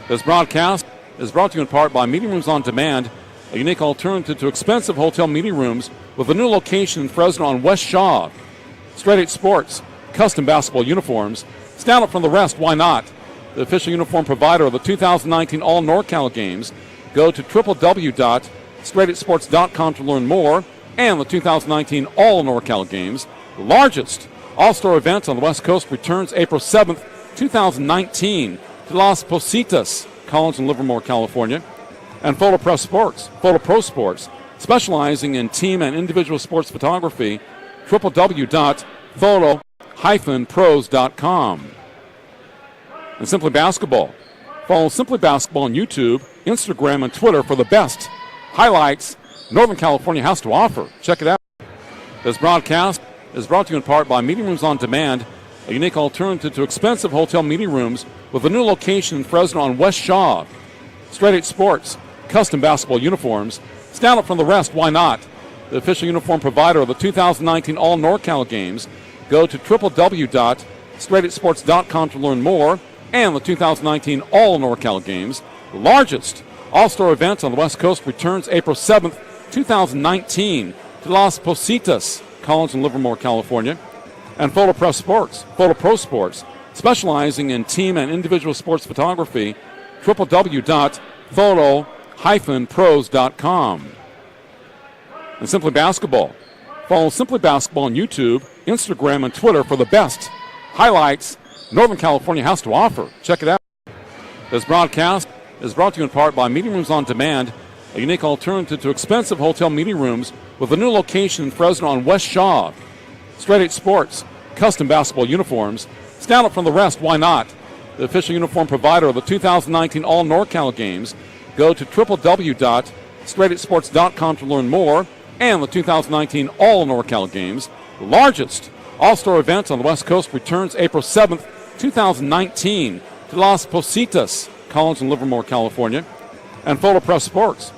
This broadcast is brought to you in part by Meeting Rooms on Demand, a unique alternative to expensive hotel meeting rooms with a new location in Fresno on West Shaw. Straight 8 Sports, custom basketball uniforms. Stand up from the rest, why not? The official uniform provider of the 2019 All NorCal Games. Go to www.straight8sports.com to learn more. And the 2019 All NorCal Games, the largest all-star event on the West Coast, returns April 7th, 2019 to Las Positas College in Livermore, California. And Photo Pro Sports, specializing in team and individual sports photography, www.photo-pros.com. And Simply Basketball. Follow Simply Basketball on YouTube, Instagram, and Twitter for the best highlights Northern California has to offer. Check it out. This broadcast is brought to you in part by Meeting Rooms on Demand, a unique alternative to expensive hotel meeting rooms with a new location in Fresno on West Shaw. Straight 8 Sports, custom basketball uniforms. Stand up from the rest, why not? The official uniform provider of the 2019 All NorCal Games. Go to www.straight8sports.com to learn more. And the 2019 All NorCal Games, the largest all-star event on the West Coast, returns April 7th, 2019 to Las Positas College in Livermore, California. And Photo Pro Sports, specializing in team and individual sports photography, www.photo-pros.com. And Simply Basketball. Follow Simply Basketball on YouTube, Instagram, and Twitter for the best highlights Northern California has to offer. Check it out. This broadcast is brought to you in part by Meeting Rooms on Demand, a unique alternative to expensive hotel meeting rooms with a new location in Fresno on West Shaw. Straight 8 Sports, custom basketball uniforms. Stand up from the rest, why not? The official uniform provider of the 2019 All NorCal Games. Go to www.straight8sports.com to learn more. And the 2019 All NorCal Games, the largest all-star event on the West Coast, returns April 7th, 2019 to Las Positas College in Livermore, California. And Photo Pro Sports,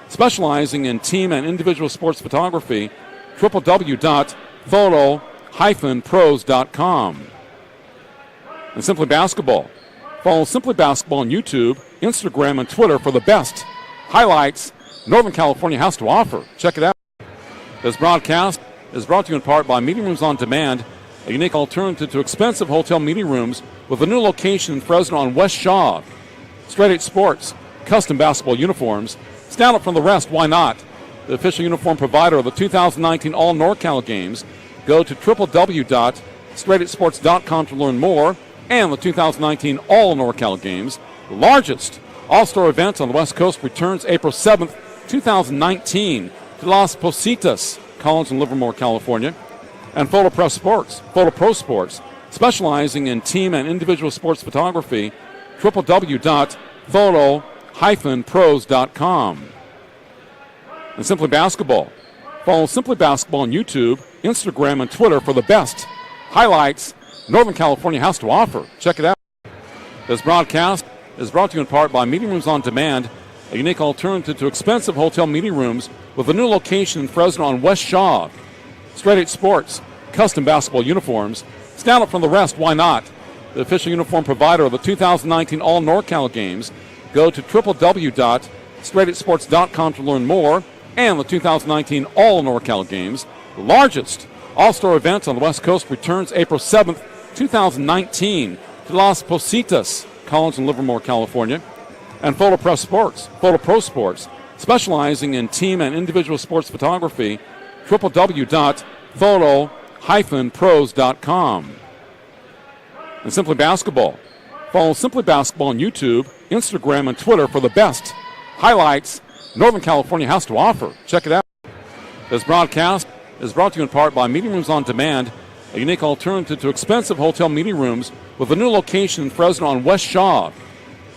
specializing in team and individual sports photography, www.photo-pros.com. And Simply Basketball. Follow Simply Basketball on YouTube, Instagram, and Twitter for the best highlights Northern California has to offer. Check it out. This broadcast is brought to you in part by Meeting Rooms on Demand, a unique alternative to expensive hotel meeting rooms with a new location in Fresno on West Shaw. Straight 8 Sports, custom basketball uniforms. Stand up from the rest, why not? The official uniform provider of the 2019 All NorCal Games. Go to www.straight8sports.com to learn more. And the 2019 All NorCal Games, the largest all-star event on the West Coast, returns April 7th, 2019 to Las Positas College in Livermore, California. And Photo Pro Sports, specializing in team and individual sports photography, www.photo-pros.com. And Simply Basketball. Follow Simply Basketball on YouTube, Instagram, and Twitter for the best highlights Northern California has to offer. Check it out. This broadcast is brought to you in part by Meeting Rooms on Demand, a unique alternative to expensive hotel meeting rooms with a new location in Fresno on West Shaw. Straight 8 Sports, custom basketball uniforms. Stand up from the rest, why not? The official uniform provider of the 2019 All NorCal Games. Go to www.straight8sports.com to learn more. And the 2019 All NorCal Games, the largest all-star event on the West Coast, returns April 7th, 2019 to Las Positas College in Livermore, California. And Photo Pro Sports, specializing in team and individual sports photography, www.photo-pros.com. And Simply Basketball. Follow Simply Basketball on YouTube, Instagram, and Twitter for the best highlights Northern California has to offer. Check it out. This broadcast is brought to you in part by Meeting Rooms on Demand, a unique alternative to expensive hotel meeting rooms with a new location in Fresno on West Shaw.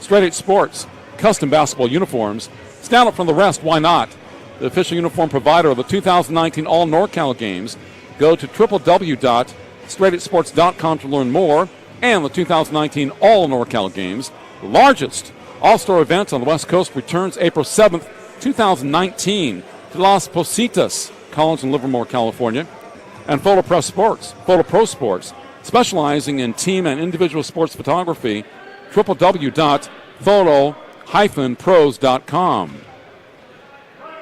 Straight 8 Sports, custom basketball uniforms. Stand up from the rest, why not? The official uniform provider of the 2019 All NorCal Games. Go to www.straight8sports.com to learn more. And the 2019 All NorCal Games, the largest all-star event on the West Coast, returns April 7th, 2019 to Las Positas College in Livermore, California. And Photo Pro Sports, specializing in team and individual sports photography, www.photo-pros.com.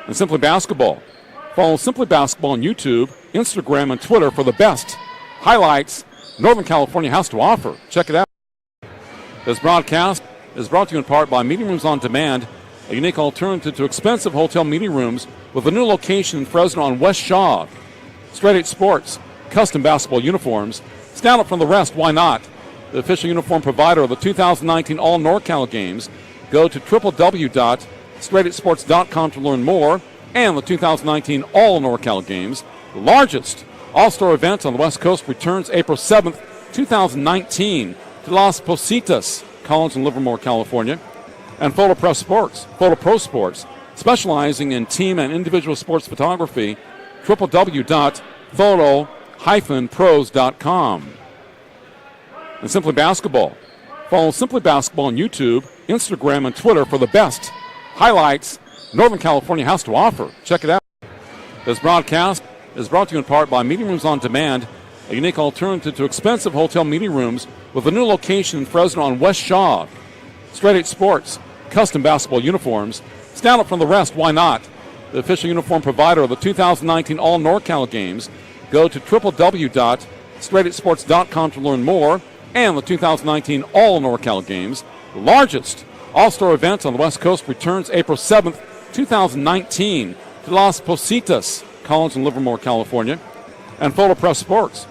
And Simply Basketball. Follow Simply Basketball on YouTube, Instagram, and Twitter for the best highlights Northern California has to offer. Check it out. This broadcast is brought to you in part by Meeting Rooms on Demand, a unique alternative to expensive hotel meeting rooms with a new location in Fresno on West Shaw. Straight 8 Sports, custom basketball uniforms. Stand out from the rest, why not? The official uniform provider of the 2019 All NorCal Games. Go to www.straight8sports.com to learn more. And the 2019 All NorCal Games, the largest all-star event on the West Coast, returns April 7th, 2019 to Las Positas College in Livermore, California. And Photo Pro Sports, specializing in team and individual sports photography, www.photo-pros.com. And Simply Basketball. Follow Simply Basketball on YouTube, Instagram, and Twitter for the best highlights Northern California has to offer. Check it out. This broadcast is brought to you in part by Meeting Rooms on Demand, a unique alternative to expensive hotel meeting rooms with a new location in Fresno on West Shaw. Straight 8 Sports, custom basketball uniforms. Stand out from the rest, why not? The official uniform provider of the 2019 All NorCal Games. Go to www.straight8sports.com to learn more. And the 2019 All NorCal Games, the largest all-star event on the West Coast, returns April 7th, 2019 to Las Positas College in Livermore, California. And Photo Pro Sports,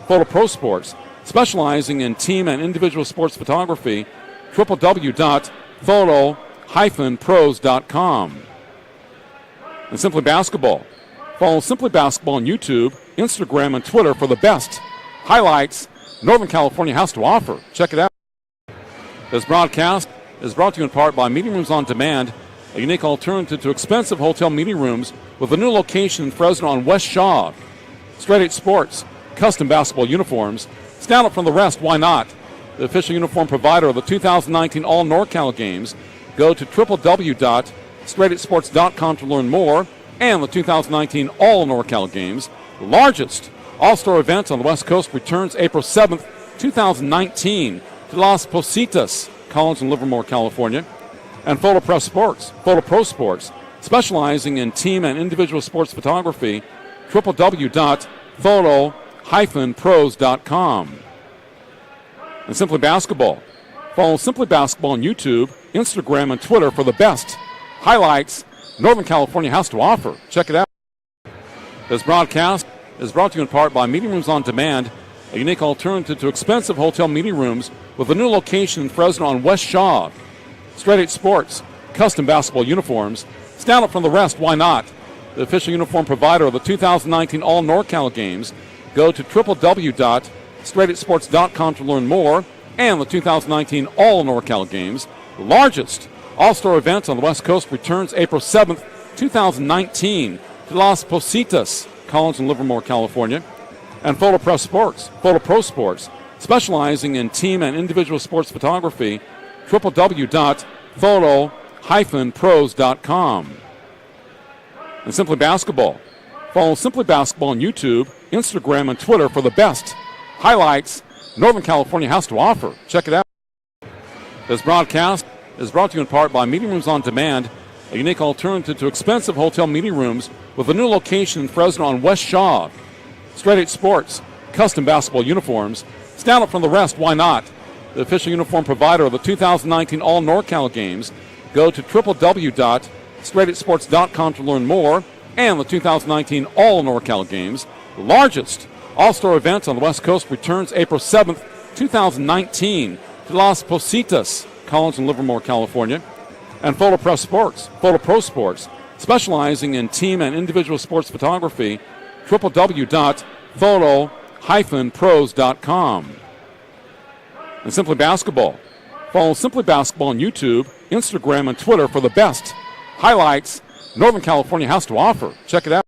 specializing in team and individual sports photography, www.photo-pros.com. And Simply Basketball. Follow Simply Basketball on YouTube, Instagram, and Twitter for the best highlights Northern California has to offer. Check it out. This broadcast is brought to you in part by Meeting Rooms on Demand, a unique alternative to expensive hotel meeting rooms with a new location in Fresno on West Shaw. Straight 8 Sports, custom basketball uniforms. Stand out from the rest, why not? The official uniform provider of the 2019 All NorCal Games. Go to www.straight8sports.com to learn more. And the 2019 All NorCal Games, the largest all-star event on the West Coast, returns April 7th, 2019 to Las Positas College in Livermore, California. And Photo Pro Sports, specializing in team and individual sports photography, www.photo-pros.com. And Simply Basketball. Follow Simply Basketball on YouTube, Instagram, and Twitter for the best highlights Northern California has to offer. Check it out. This broadcast is brought to you in part by Meeting Rooms on Demand, a unique alternative to expensive hotel meeting rooms with a new location in Fresno on West Shaw. Straight 8 Sports, custom basketball uniforms. Stand out from the rest, why not? The official uniform provider of the 2019 All NorCal Games. Go to www.straight8sports.com to learn more. And the 2019 All NorCal Games, the largest all-star event on the West Coast, returns April 7th, 2019 to Las Positas College in Livermore, California. And Photo Pro Sports, specializing in team and individual sports photography, www.photo-pros.com. And Simply Basketball. Follow Simply Basketball on YouTube, Instagram, and Twitter for the best highlights Northern California has to offer. Check it out. This broadcast is brought to you in part by Meeting Rooms on Demand, a unique alternative to expensive hotel meeting rooms with a new location in Fresno on West Shaw. Straight 8 Sports, custom basketball uniforms. Stand out from the rest, why not? The official uniform provider of the 2019 All NorCal Games. Go to www.straight8sports.com to learn more. And the 2019 All NorCal Games, the largest all-star event on the West Coast, returns April 7th, 2019 to Las Positas College in Livermore, California. And Photo Pro Sports, specializing in team and individual sports photography, www.photo-pros.com. And Simply Basketball. Follow Simply Basketball on YouTube, Instagram, and Twitter for the best highlights Northern California has to offer. Check it out.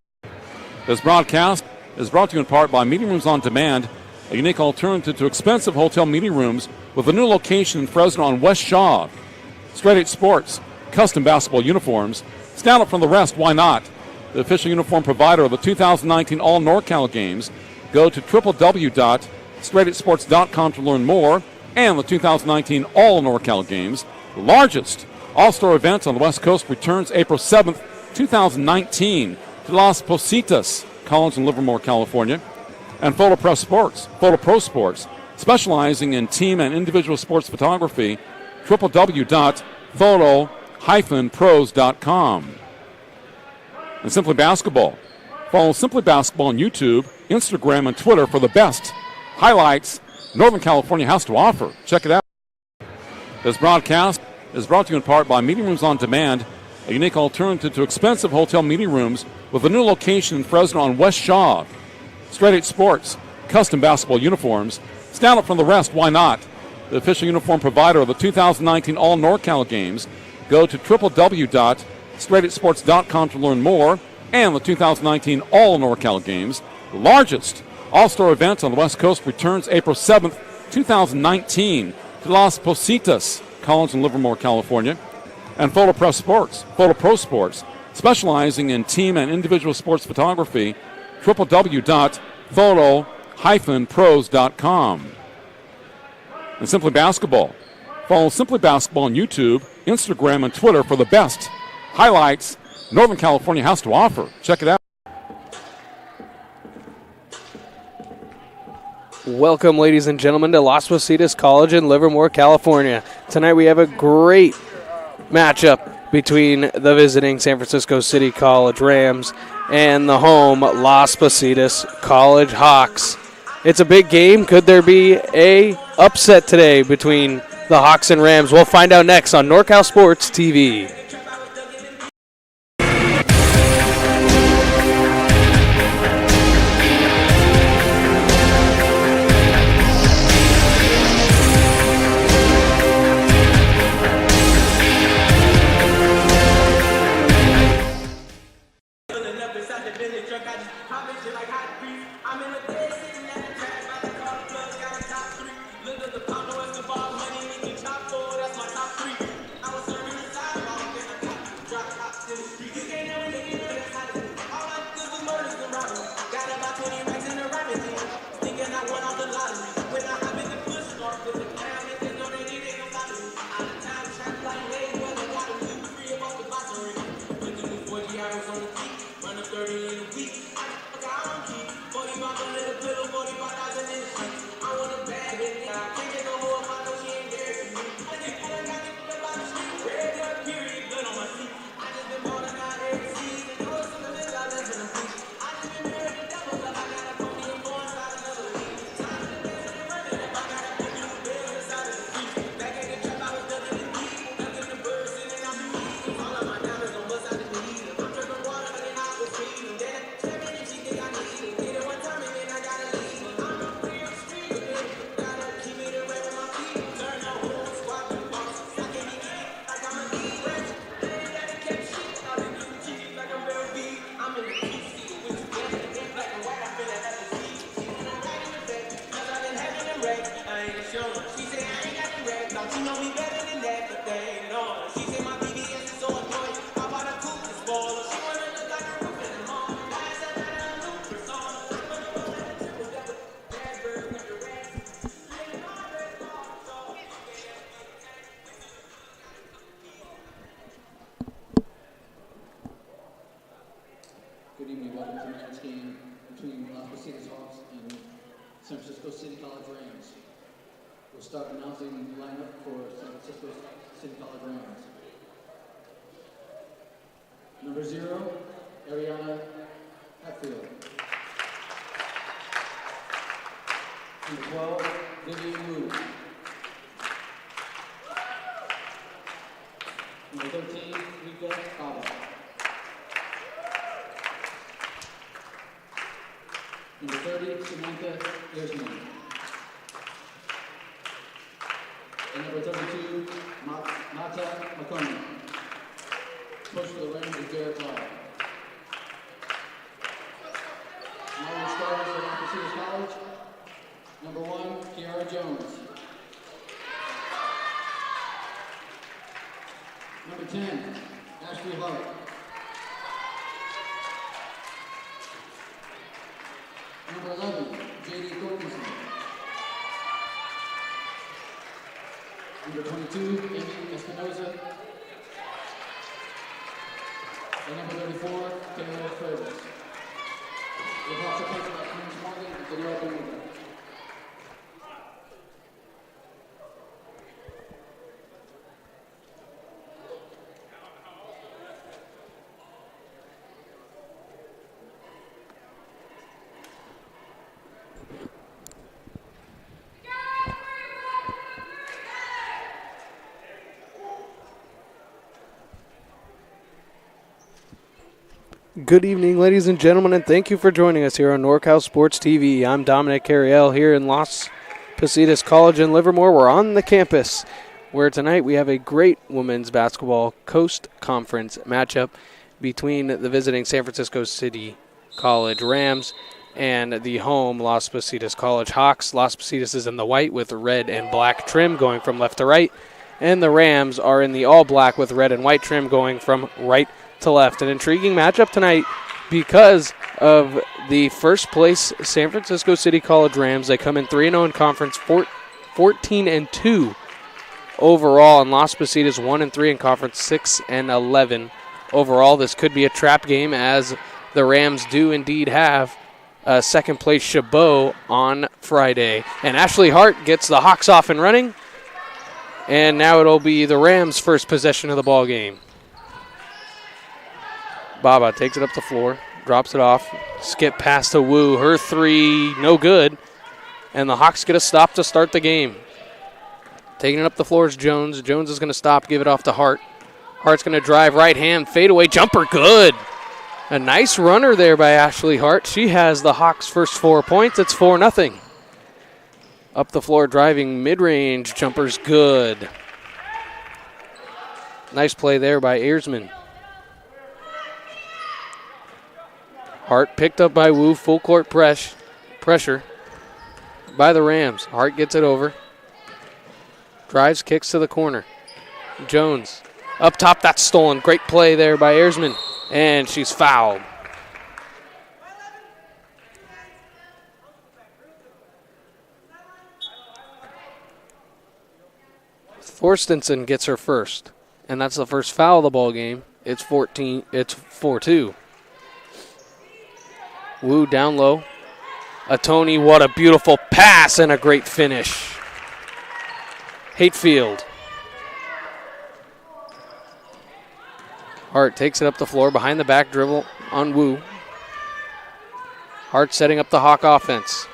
This broadcast is brought to you in part by Meeting Rooms on Demand, a unique alternative to expensive hotel meeting rooms with a new location in Fresno on West Shaw. Straight 8 Sports, custom basketball uniforms. Stand out from the rest, why not? The official uniform provider of the 2019 All NorCal Games. Go to www.straight8sports.com to learn more. and the 2019 All-NorCal Games. The largest All-Star event on the West Coast returns April 7th, 2019 to Las Positas College in Livermore, California. And Photo Pro Sports, specializing in team and individual sports photography, www.photo-pros.com. And Simply Basketball. Follow Simply Basketball on YouTube, Instagram, and Twitter for the best highlights Northern California has to offer. Check it out. This broadcast is brought to you in part by Meeting Rooms on Demand, a unique alternative to expensive hotel meeting rooms with a new location in Fresno on West Shaw. Straight 8 Sports, custom basketball uniforms. Stand up from the rest, why not? The official uniform provider of the 2019 All-NorCal Games. Go to www.straight8sports.com to learn more. And the 2019 All-NorCal Games, the largest All-Star event on the West Coast, returns April 7th, 2019 to Las Positas College in Livermore, California. And Photo Pro Sports, specializing in team and individual sports photography, www.photo-pros.com. And Simply Basketball. Follow Simply Basketball on YouTube, Instagram, and Twitter for the best highlights Northern California has to offer. Check it out. Welcome, ladies and gentlemen, to Las Positas College in Livermore, California. Tonight we have a great matchup between the visiting San Francisco City College Rams and the home Las Positas College Hawks. It's a big game. Could there be a upset today between the Hawks and Rams? We'll find out next on NorCal Sports TV. Good evening. Welcome to tonight's game between Las Positas Hawks and San Francisco City College Rams. We'll start announcing the lineup for San Francisco City College Rams. Number 0, Ariana Hatfield. Number 12, Vivian Wu. Number 13, Rika Kaba. Number 30, Samantha Earsman. And number 32, Mata McCormick. Coach for the Rams is Derek Law. Now the starters for Las Positas College. Number 1, Kiara Jones. Number 10, Ashley Hart. Number 11, J.D. Torkinson. Number 22, Amy Espinoza. And number 34, Taylor Ferris. We've also picked up James Morgan and Danielle Domingo. Good evening, ladies and gentlemen, and thank you for joining us here on NorCal Sports TV. I'm Dominic Carriel here in Las Positas College in Livermore. We're on the campus where tonight we have a great women's basketball Coast Conference matchup between the visiting San Francisco City College Rams and the home Las Positas College Hawks. Las Positas is in the white with red and black trim going from left to right, and the Rams are in the all black with red and white trim going from right to left. An intriguing matchup tonight because of the first place San Francisco City College Rams. They come in 3-0 in conference, 14-2 overall, and Las Positas 1-3 in conference, 6-11 overall. This could be a trap game as the Rams do indeed have second place Chabot on Friday. And Ashley Hart gets the Hawks off and running, and now it'll be the Rams' first possession of the ball game. Baba takes it up the floor, drops it off, skip pass to Wu. Her three, no good. And the Hawks get a stop to start the game. Taking it up the floor is Jones. Jones is going to stop, give it off to Hart. Hart's going to drive right hand, fadeaway jumper, good. A nice runner there by Ashley Hart. She has the Hawks' first 4 points. It's 4-0. Up the floor, driving mid-range jumpers, good. Nice play there by Earsman. Hart picked up by Wu, full court pressure by the Rams. Hart gets it over. Drives, kicks to the corner. Jones up top, that's stolen. Great play there by Earsman, and she's fouled. Forstenson gets her first, and that's the first foul of the ball game. It's 4-2. Wu down low. Tony, what a beautiful pass and a great finish. Hatefield. Hart takes it up the floor, behind the back dribble on Wu. Hart setting up the Hawk offense.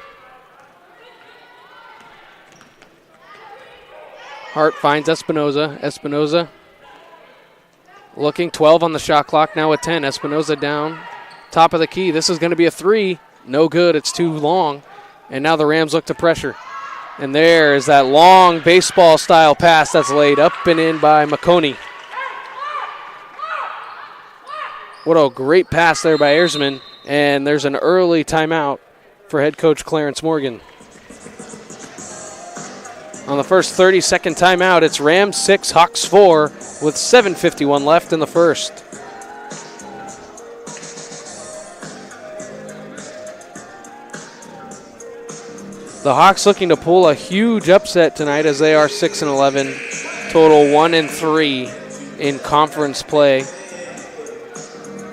Hart finds Espinoza. Espinoza looking, 12 on the shot clock, now with 10. Espinoza down. Top of the key. This is going to be a three. No good. It's too long. And now the Rams look to pressure. And there is that long baseball-style pass that's laid up and in by McConey. What a great pass there by Earsman. And there's an early timeout for head coach Clarence Morgan. On the first 30-second timeout, it's Rams 6, Hawks 4 with 7:51 left in the first. The Hawks looking to pull a huge upset tonight as they are 6-11, total 1-3 in conference play.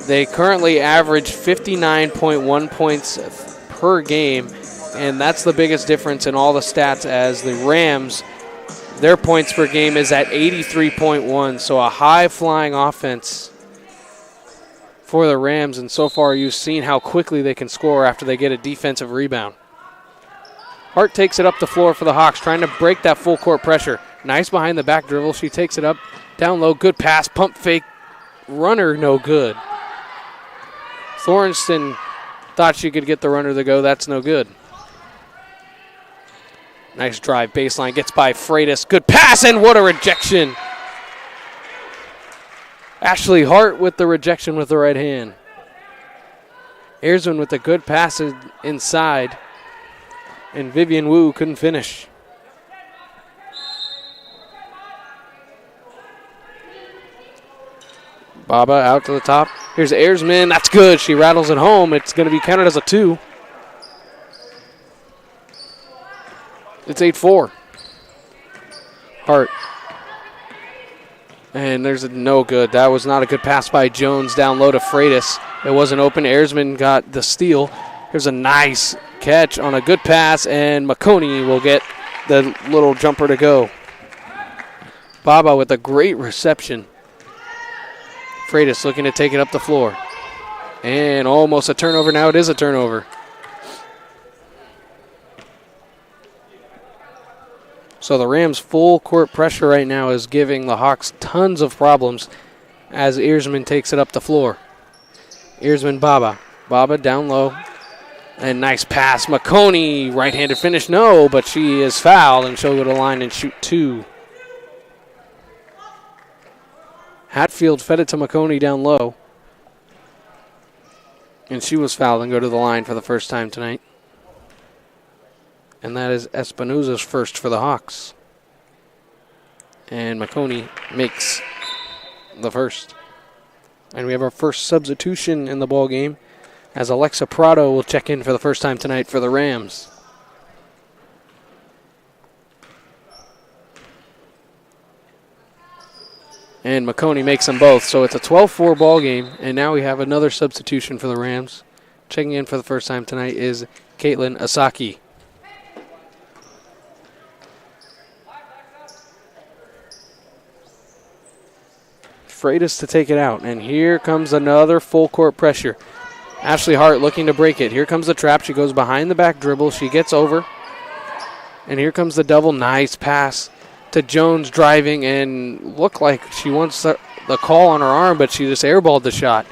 They currently average 59.1 points per game, and that's the biggest difference in all the stats as the Rams, their points per game is at 83.1, so a high-flying offense for the Rams, and so far you've seen how quickly they can score after they get a defensive rebound. Hart takes it up the floor for the Hawks, trying to break that full court pressure. Nice behind the back dribble. She takes it up, down low, good pass, pump fake, runner, no good. Thornston thought she could get the runner to go. That's no good. Nice drive, baseline, gets by Freitas. Good pass, and what a rejection. Ashley Hart with the rejection with the right hand. Earsman with a good pass inside. And Vivian Wu couldn't finish. Baba out to the top. Here's Earsman. That's good. She rattles it home. It's going to be counted as a 2. It's 8-4. Hart And there's no good. That was not a good pass by Jones down low to Freitas. It wasn't open. Ayresman got the steal. Here's a nice catch on a good pass, and McConey will get the little jumper to go. Baba with a great reception. Freitas looking to take it up the floor. And almost a turnover. Now it is a turnover. So the Rams' full court pressure right now is giving the Hawks tons of problems as Ayresman takes it up the floor. Ayresman, Baba. Baba down low. And nice pass. McConey, right-handed finish. No, but she is fouled, and she'll go to the line and shoot 2. Hatfield fed it to McConey down low. And she was fouled and go to the line for the first time tonight. And that is Espinoza's first for the Hawks. And McConey makes the first. And we have our first substitution in the ball game as Alexa Prado will check in for the first time tonight for the Rams. And McConey makes them both. So it's a 12-4 ball game. And now we have another substitution for the Rams. Checking in for the first time tonight is Caitlin Asaki. Freitas to take it out. And here comes another full court pressure. Ashley Hart looking to break it. Here comes the trap. She goes behind the back dribble. She gets over. And here comes the double. Nice pass to Jones driving, and looked like she wants the call on her arm, but she just airballed the shot.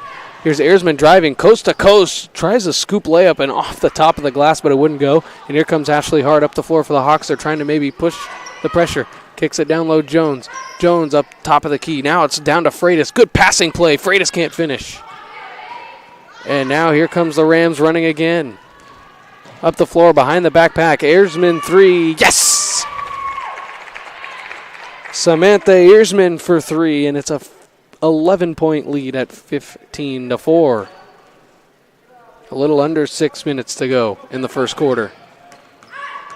Here's Ayresman driving coast to coast. Tries a scoop layup and off the top of the glass, but it wouldn't go. And here comes Ashley Hart up the floor for the Hawks. They're trying to maybe push the pressure. Kicks it down low, Jones. Jones up top of the key. Now it's down to Freitas. Good passing play. Freitas can't finish. And now here comes the Rams running again. Up the floor behind the backpack. Ayresman 3. Yes! Samantha Ayresman for 3, and it's a 11-point lead at 15-4. A little under 6 minutes to go in the first quarter.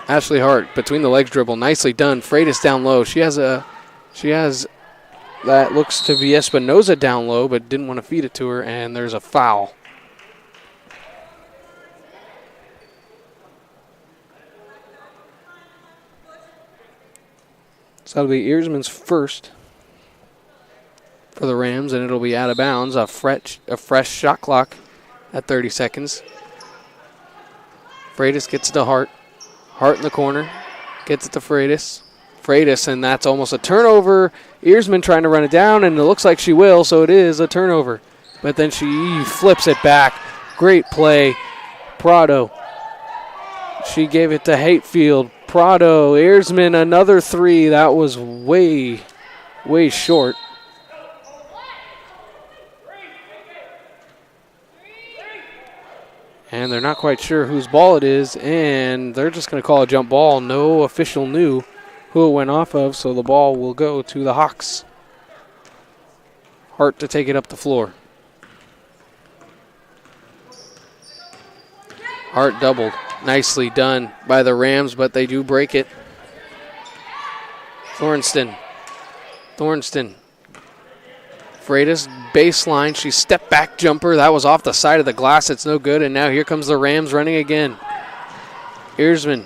Ashley Hart between the legs dribble, nicely done. Freitas down low. She has that looks to be Espinoza down low, but didn't want to feed it to her, and there's a foul. So that'll be Ayresman's first for the Rams, and it'll be out of bounds. A fresh shot clock at 30 seconds. Freitas gets it to Hart. Hart in the corner. Gets it to Freitas. Freitas, and that's almost a turnover. Ayresman trying to run it down, and it looks like she will, so it is a turnover. But then she flips it back. Great play. Prado. She gave it to Hatefield. Prado, Ayresman, another 3. That was way short. And they're not quite sure whose ball it is, and they're just going to call a jump ball. No official knew who it went off of, so the ball will go to the Hawks. Hart to take it up the floor. Hart doubled. Nicely done by the Rams, but they do break it. Thornston. Freitas, baseline. She stepped back jumper. That was off the side of the glass. It's no good. And now here comes the Rams running again. Ayresman.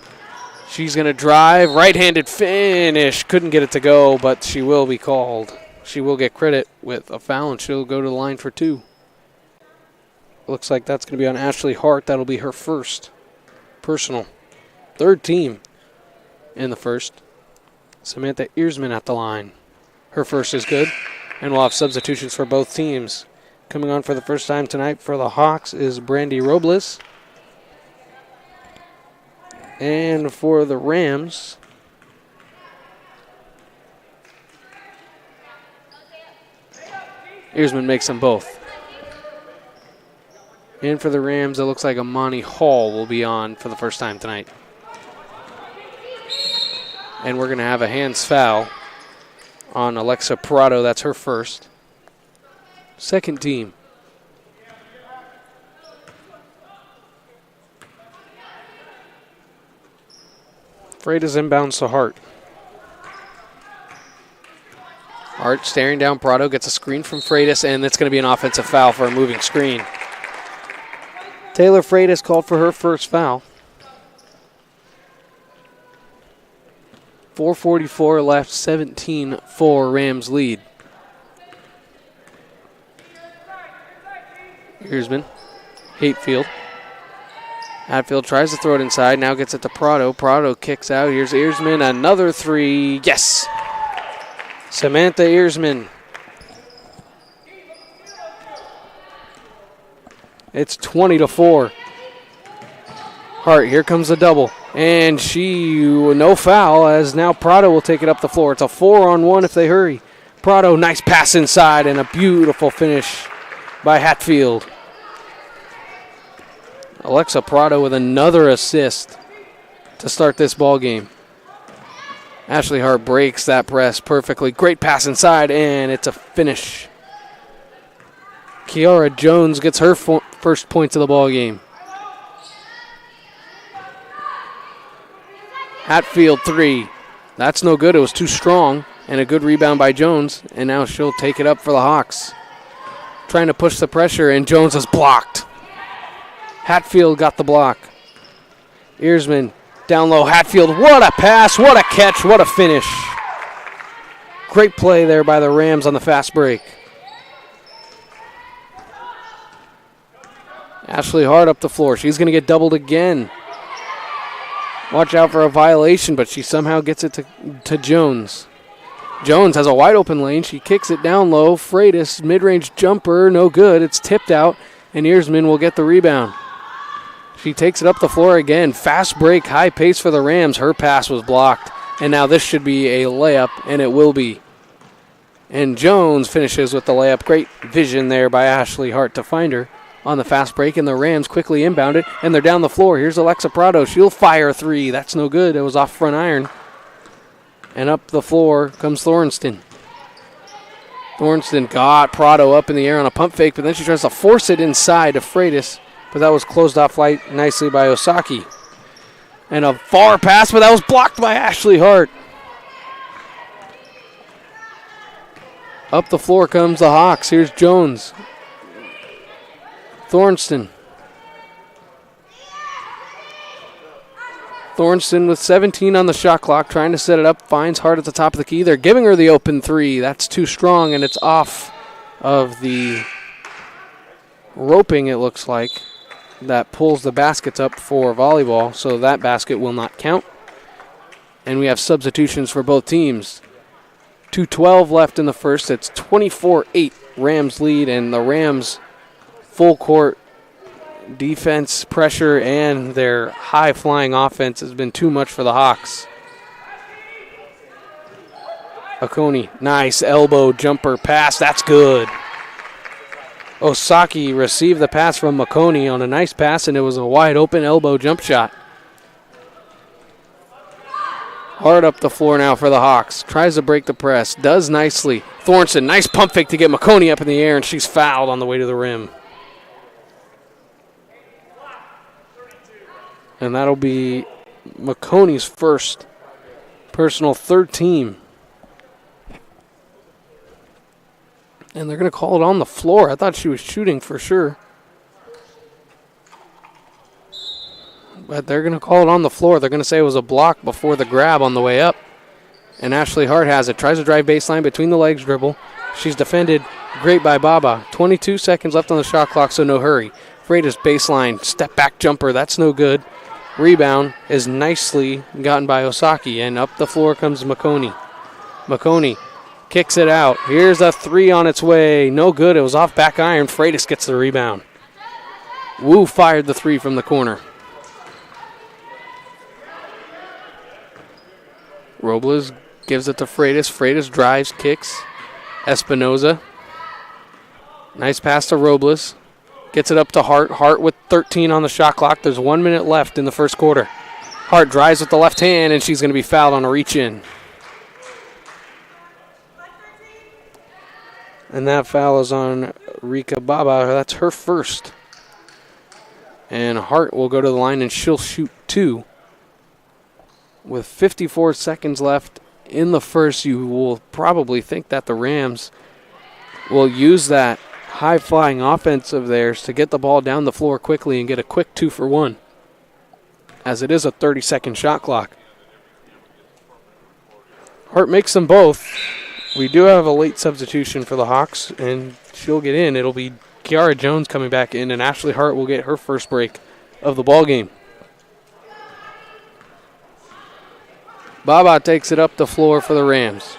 She's going to drive. Right-handed finish. Couldn't get it to go, but she will be called. She will get credit with a foul, and she'll go to the line for 2. Looks like that's going to be on Ashley Hart. That'll be her first personal. Third team in the first. Samantha Ayresman at the line. Her first is good. And we'll have substitutions for both teams. Coming on for the first time tonight for the Hawks is Brandy Robles. And for the Rams, Ayresman makes them both. And for the Rams, it looks like Amani Hall will be on for the first time tonight. And we're going to have a hands foul on Alexa Prado. That's her first. Second team. Freitas inbounds to Hart. Hart staring down Prado, gets a screen from Freitas, and it's going to be an offensive foul for a moving screen. Taylor Freitas called for her first foul. 4:44 left, 17-4 Rams lead. Earsman, Hatfield. Hatfield tries to throw it inside, now gets it to Prado. Prado kicks out. Here's Earsman, another three. Yes! Samantha Earsman. It's 20-4. Hart, here comes the double. And no foul, as now Prado will take it up the floor. It's a 4-on-1 if they hurry. Prado, nice pass inside and a beautiful finish by Hatfield. Alexa Prado with another assist to start this ball game. Ashley Hart breaks that press perfectly. Great pass inside, and it's a finish. Kiara Jones gets her first points of the ball game. Hatfield 3. That's no good. It was too strong, and a good rebound by Jones, and now she'll take it up for the Hawks. Trying to push the pressure, and Jones is blocked. Hatfield got the block. Earsman down low. Hatfield, what a pass, what a catch, what a finish. Great play there by the Rams on the fast break. Ashley Hart up the floor. She's going to get doubled again. Watch out for a violation, but she somehow gets it to Jones. Jones has a wide open lane. She kicks it down low. Freitas, mid-range jumper, no good. It's tipped out, and Earsman will get the rebound. She takes it up the floor again. Fast break, high pace for the Rams. Her pass was blocked, and now this should be a layup, and it will be. And Jones finishes with the layup. Great vision there by Ashley Hart to find her on the fast break, and the Rams quickly inbound it, and they're down the floor. Here's Alexa Prado. She'll fire a three. That's no good. It was off front iron. And up the floor comes Thornston. Thornston got Prado up in the air on a pump fake, but then she tries to force it inside to Freitas, but that was closed off nicely by Osaki. And a far pass, but that was blocked by Ashley Hart. Up the floor comes the Hawks. Here's Jones. Thornston. Thornston with 17 on the shot clock, trying to set it up, finds Hart at the top of the key. They're giving her the open three. That's too strong, and it's off of the roping, it looks like, that pulls the baskets up for volleyball, so that basket will not count. And we have substitutions for both teams. 2:12 left in the first. It's 24-8 Rams lead, and the Rams full court defense, pressure, and their high-flying offense has been too much for the Hawks. Oconee, nice elbow jumper pass. That's good. Osaki received the pass from Oconee on a nice pass, and it was a wide-open elbow jump shot. Hard up the floor now for the Hawks. Tries to break the press. Does nicely. Thornston, nice pump fake to get McConey up in the air, and she's fouled on the way to the rim. And that'll be McConey's first personal third team. And they're going to call it on the floor. I thought she was shooting for sure. But they're going to call it on the floor. They're going to say it was a block before the grab on the way up. And Ashley Hart has it. Tries to drive baseline between the legs dribble. She's defended great by Baba. 22 seconds left on the shot clock, so no hurry. Freitas baseline. Step back jumper. That's no good. Rebound is nicely gotten by Osaki. And up the floor comes McConey. McConey kicks it out. Here's a three on its way. No good. It was off back iron. Freitas gets the rebound. Wu fired the three from the corner. Robles gives it to Freitas. Freitas drives, kicks. Espinoza. Nice pass to Robles. Gets it up to Hart. Hart with 13 on the shot clock. There's 1 minute left in the first quarter. Hart drives with the left hand, and she's going to be fouled on a reach-in. And that foul is on Rika Baba. That's her first. And Hart will go to the line, and she'll shoot two. With 54 seconds left in the first, you will probably think that the Rams will use that high-flying offense of theirs to get the ball down the floor quickly and get a quick 2-for-1, as it is a 30-second shot clock. Hart makes them both. We do have a late substitution for the Hawks, and she'll get in. It'll be Kiara Jones coming back in, and Ashley Hart will get her first break of the ball game. Baba takes it up the floor for the Rams.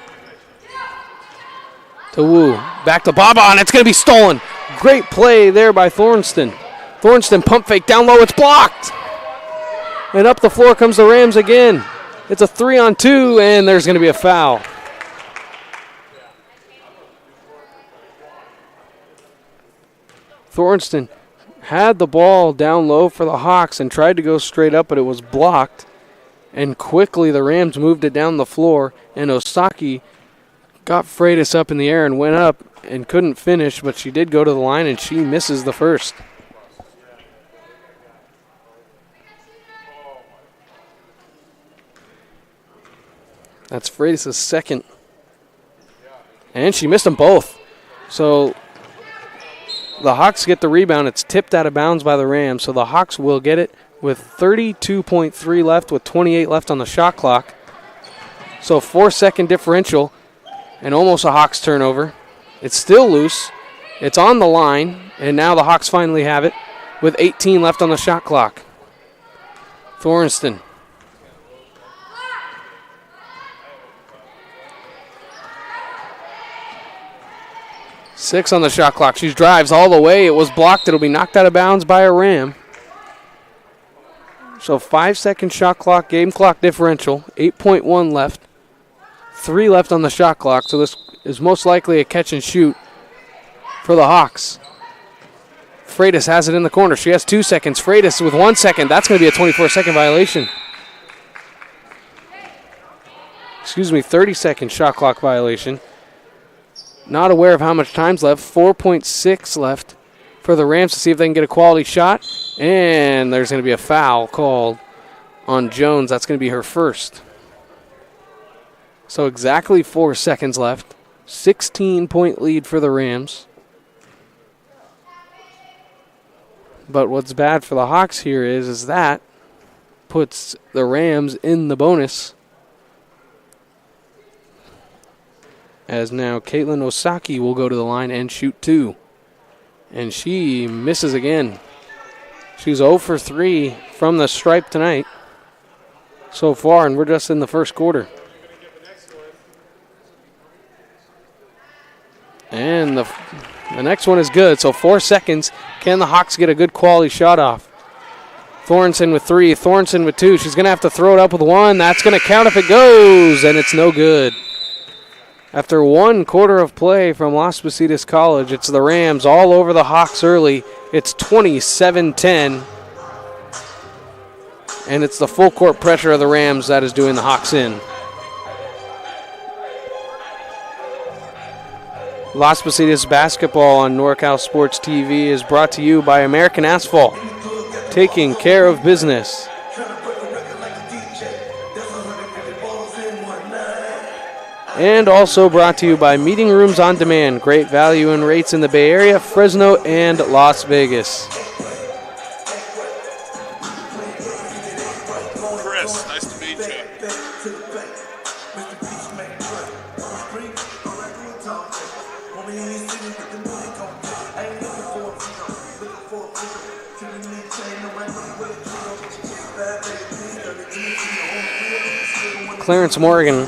To Wu. Back to Baba, and it's going to be stolen. Great play there by Thornston. Thornston pump fake down low. It's blocked. And up the floor comes the Rams again. It's a 3-on-2, and there's going to be a foul. Thornston had the ball down low for the Hawks and tried to go straight up, but it was blocked. And quickly the Rams moved it down the floor, and Osaki got Freitas up in the air and went up and couldn't finish, but she did go to the line, and she misses the first. That's Freitas' second. And she missed them both. So the Hawks get the rebound. It's tipped out of bounds by the Rams, so the Hawks will get it with 32.3 left with 28 left on the shot clock. So 4-second differential and almost a Hawks turnover. It's still loose. It's on the line, and now the Hawks finally have it with 18 left on the shot clock. Thornston. Six on the shot clock. She drives all the way. It was blocked. It'll be knocked out of bounds by a Ram. So 5-second shot clock, game clock differential, 8.1 left. 3 left on the shot clock, so this is most likely a catch and shoot for the Hawks. Freitas has it in the corner. She has 2 seconds. Freitas with 1 second. That's going to be a 24-second violation. 30-second shot clock violation. Not aware of how much time's left. 4.6 left for the Rams to see if they can get a quality shot. And there's going to be a foul called on Jones. That's going to be her first. So exactly 4 seconds left. 16-point lead for the Rams. But what's bad for the Hawks here is that puts the Rams in the bonus. As now Caitlin Osaki will go to the line and shoot 2. And she misses again. She's 0 for 3 from the stripe tonight so far, and we're just in the first quarter. And the next one is good, so 4 seconds. Can the Hawks get a good quality shot off? Thornton with 3, Thornton with 2. She's going to have to throw it up with 1. That's going to count if it goes, and it's no good. After 1 quarter of play from Las Positas College, it's the Rams all over the Hawks early. It's 27-10. And it's the full court pressure of the Rams that is doing the Hawks in. Las Positas basketball on NorCal Sports TV is brought to you by American Asphalt, taking care of business. And also brought to you by Meeting Rooms on Demand. Great value and rates in the Bay Area, Fresno, and Las Vegas. Chris, nice to meet you. Clarence Morgan,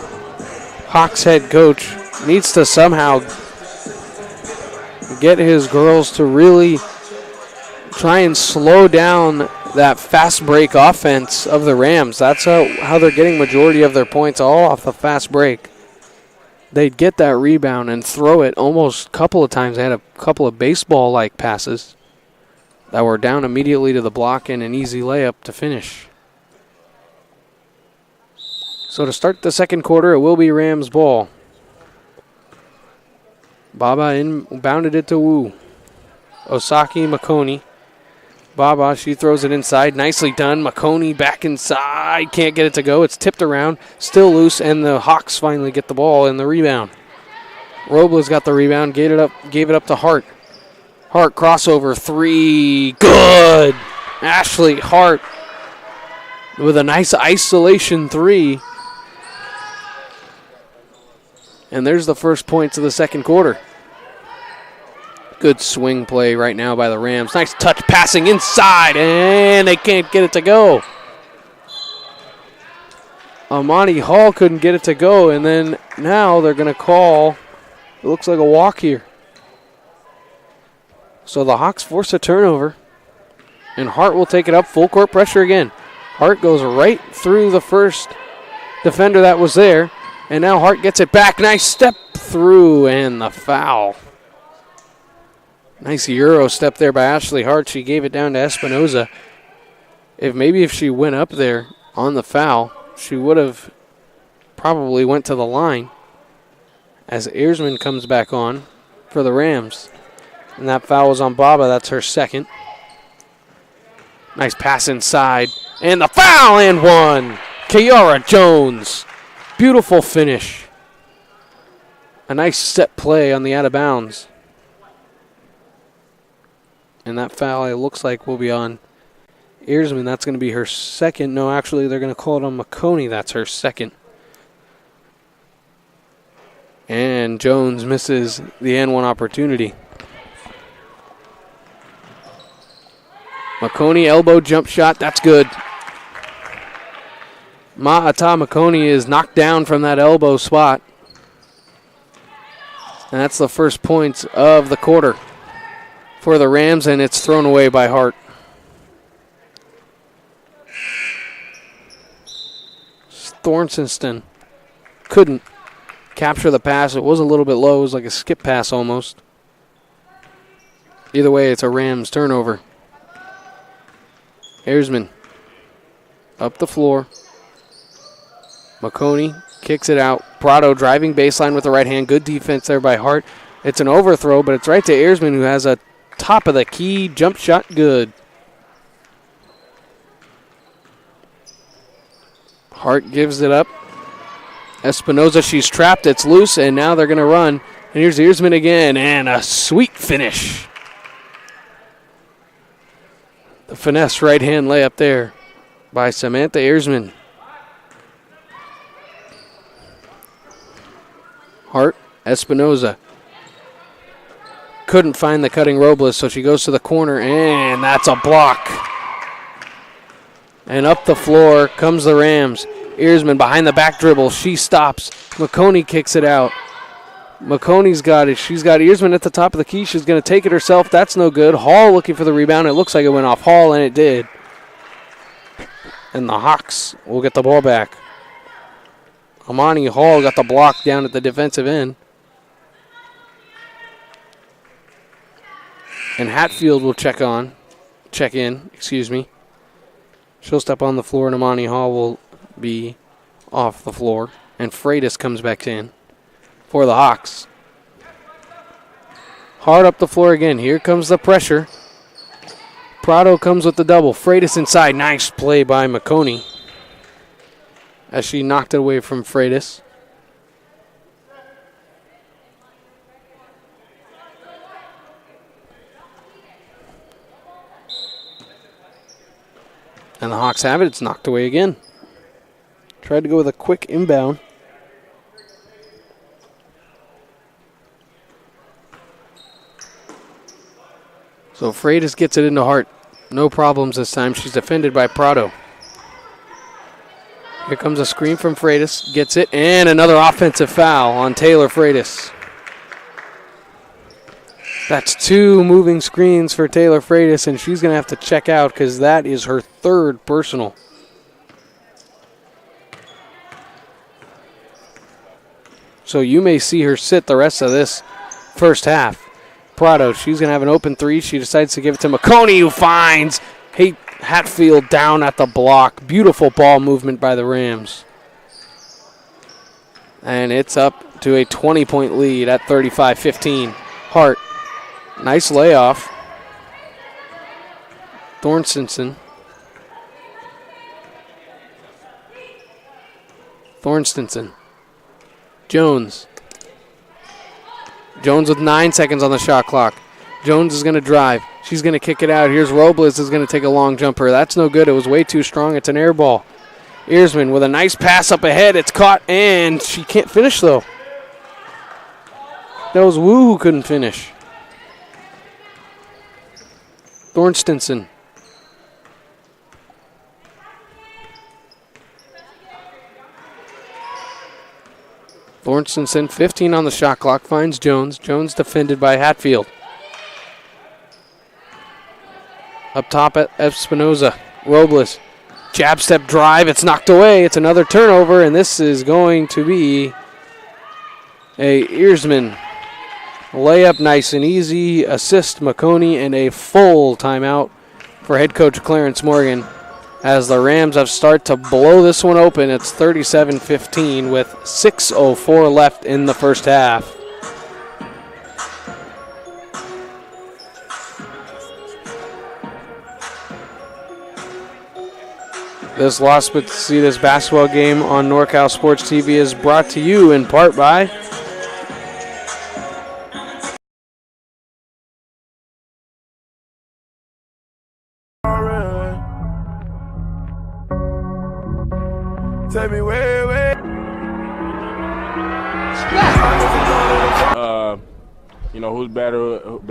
Hawks head coach, needs to somehow get his girls to really try and slow down that fast break offense of the Rams. That's how they're getting majority of their points, all off the fast break. They'd get that rebound and throw it almost a couple of times. They had a couple of baseball-like passes that were down immediately to the block and an easy layup to finish. So to start the second quarter, it will be Rams ball. Baba inbounded it to Wu. Osaki Makoni Baba, she throws it inside. Nicely done. McConey back inside. Can't get it to go. It's tipped around. Still loose, and the Hawks finally get the ball and the rebound. Robles got the rebound. Gave it up to Hart. Hart crossover. 3. Good. Ashley Hart with a nice isolation 3. And there's the first points of the second quarter. Good swing play right now by the Rams. Nice touch passing inside, and they can't get it to go. Amani Hall couldn't get it to go, and then now they're going to call, it looks like a walk here. So the Hawks force a turnover, and Hart will take it up. Full court pressure again. Hart goes right through the first defender that was there, and now Hart gets it back. Nice step through, and the foul. Nice Euro step there by Ashley Hart. She gave it down to Espinoza. If she went up there on the foul, she would have probably went to the line as Earsman comes back on for the Rams. And that foul was on Baba. That's her second. Nice pass inside. And the foul and one. Kiara Jones. Beautiful finish. A nice set play on the out of bounds. And that foul, it looks like, will be on Earsman. That's going to be her second. No, actually, they're going to call it on McConey. That's her second. And Jones misses the N1 opportunity. McConey elbow jump shot. That's good. Ma'ata McConey is knocked down from that elbow spot. And that's the first points of the quarter for the Rams, and it's thrown away by Hart. Thornston couldn't capture the pass. It was a little bit low. It was like a skip pass almost. Either way, it's a Rams turnover. Earsman up the floor. McConey kicks it out. Prado driving baseline with the right hand. Good defense there by Hart. It's an overthrow, but it's right to Earsman, who has a top of the key jump shot. Good. Hart gives it up. Espinoza, she's trapped. It's loose, and now they're going to run. And here's Earsman again, and a sweet finish. The finesse right-hand layup there by Samantha Earsman. Hart, Espinoza. Couldn't find the cutting Robles, so she goes to the corner, and that's a block. And up the floor comes the Rams. Earsman behind the back dribble. She stops. McConey kicks it out. McConey's got it. She's got Earsman at the top of the key. She's going to take it herself. That's no good. Hall looking for the rebound. It looks like it went off Hall, and it did. And the Hawks will get the ball back. Amani Hall got the block down at the defensive end. And Hatfield will check in. She'll step on the floor, and Amani Hall will be off the floor. And Freitas comes back in for the Hawks. Hard up the floor again. Here comes the pressure. Prado comes with the double. Freitas inside. Nice play by McConey as she knocked it away from Freitas. And the Hawks have it. It's knocked away again. Tried to go with a quick inbound. So Freitas gets it into Hart. No problems this time. She's defended by Prado. Here comes a screen from Freitas. Gets it. And another offensive foul on Taylor Freitas. That's 2 moving screens for Taylor Freitas, and she's going to have to check out because that is her 3rd personal. So you may see her sit the rest of this first half. Prado, she's going to have an open 3. She decides to give it to McConey, who finds Hatfield down at the block. Beautiful ball movement by the Rams. And it's up to a 20-point lead at 35-15. Hart. Nice layoff. Thorstenson. Jones. Jones with 9 seconds on the shot clock. Jones is going to drive. She's going to kick it out. Here's Robles is going to take a long jumper. That's no good. It was way too strong. It's an air ball. Earsman with a nice pass up ahead. It's caught, and she can't finish, though. That was Wu who couldn't finish. Thorstenson. Thorstenson, 15 on the shot clock, finds Jones. Jones defended by Hatfield. Up top at Espinoza. Robles. Jab step drive. It's knocked away. It's another turnover, and this is going to be a Earsman layup, nice and easy. Assist McConey, and a full timeout for head coach Clarence Morgan as the Rams have started to blow this one open. It's 37-15 with 6:04 left in the first half. This Las Positas basketball game on NorCal Sports TV is brought to you in part by Take me way.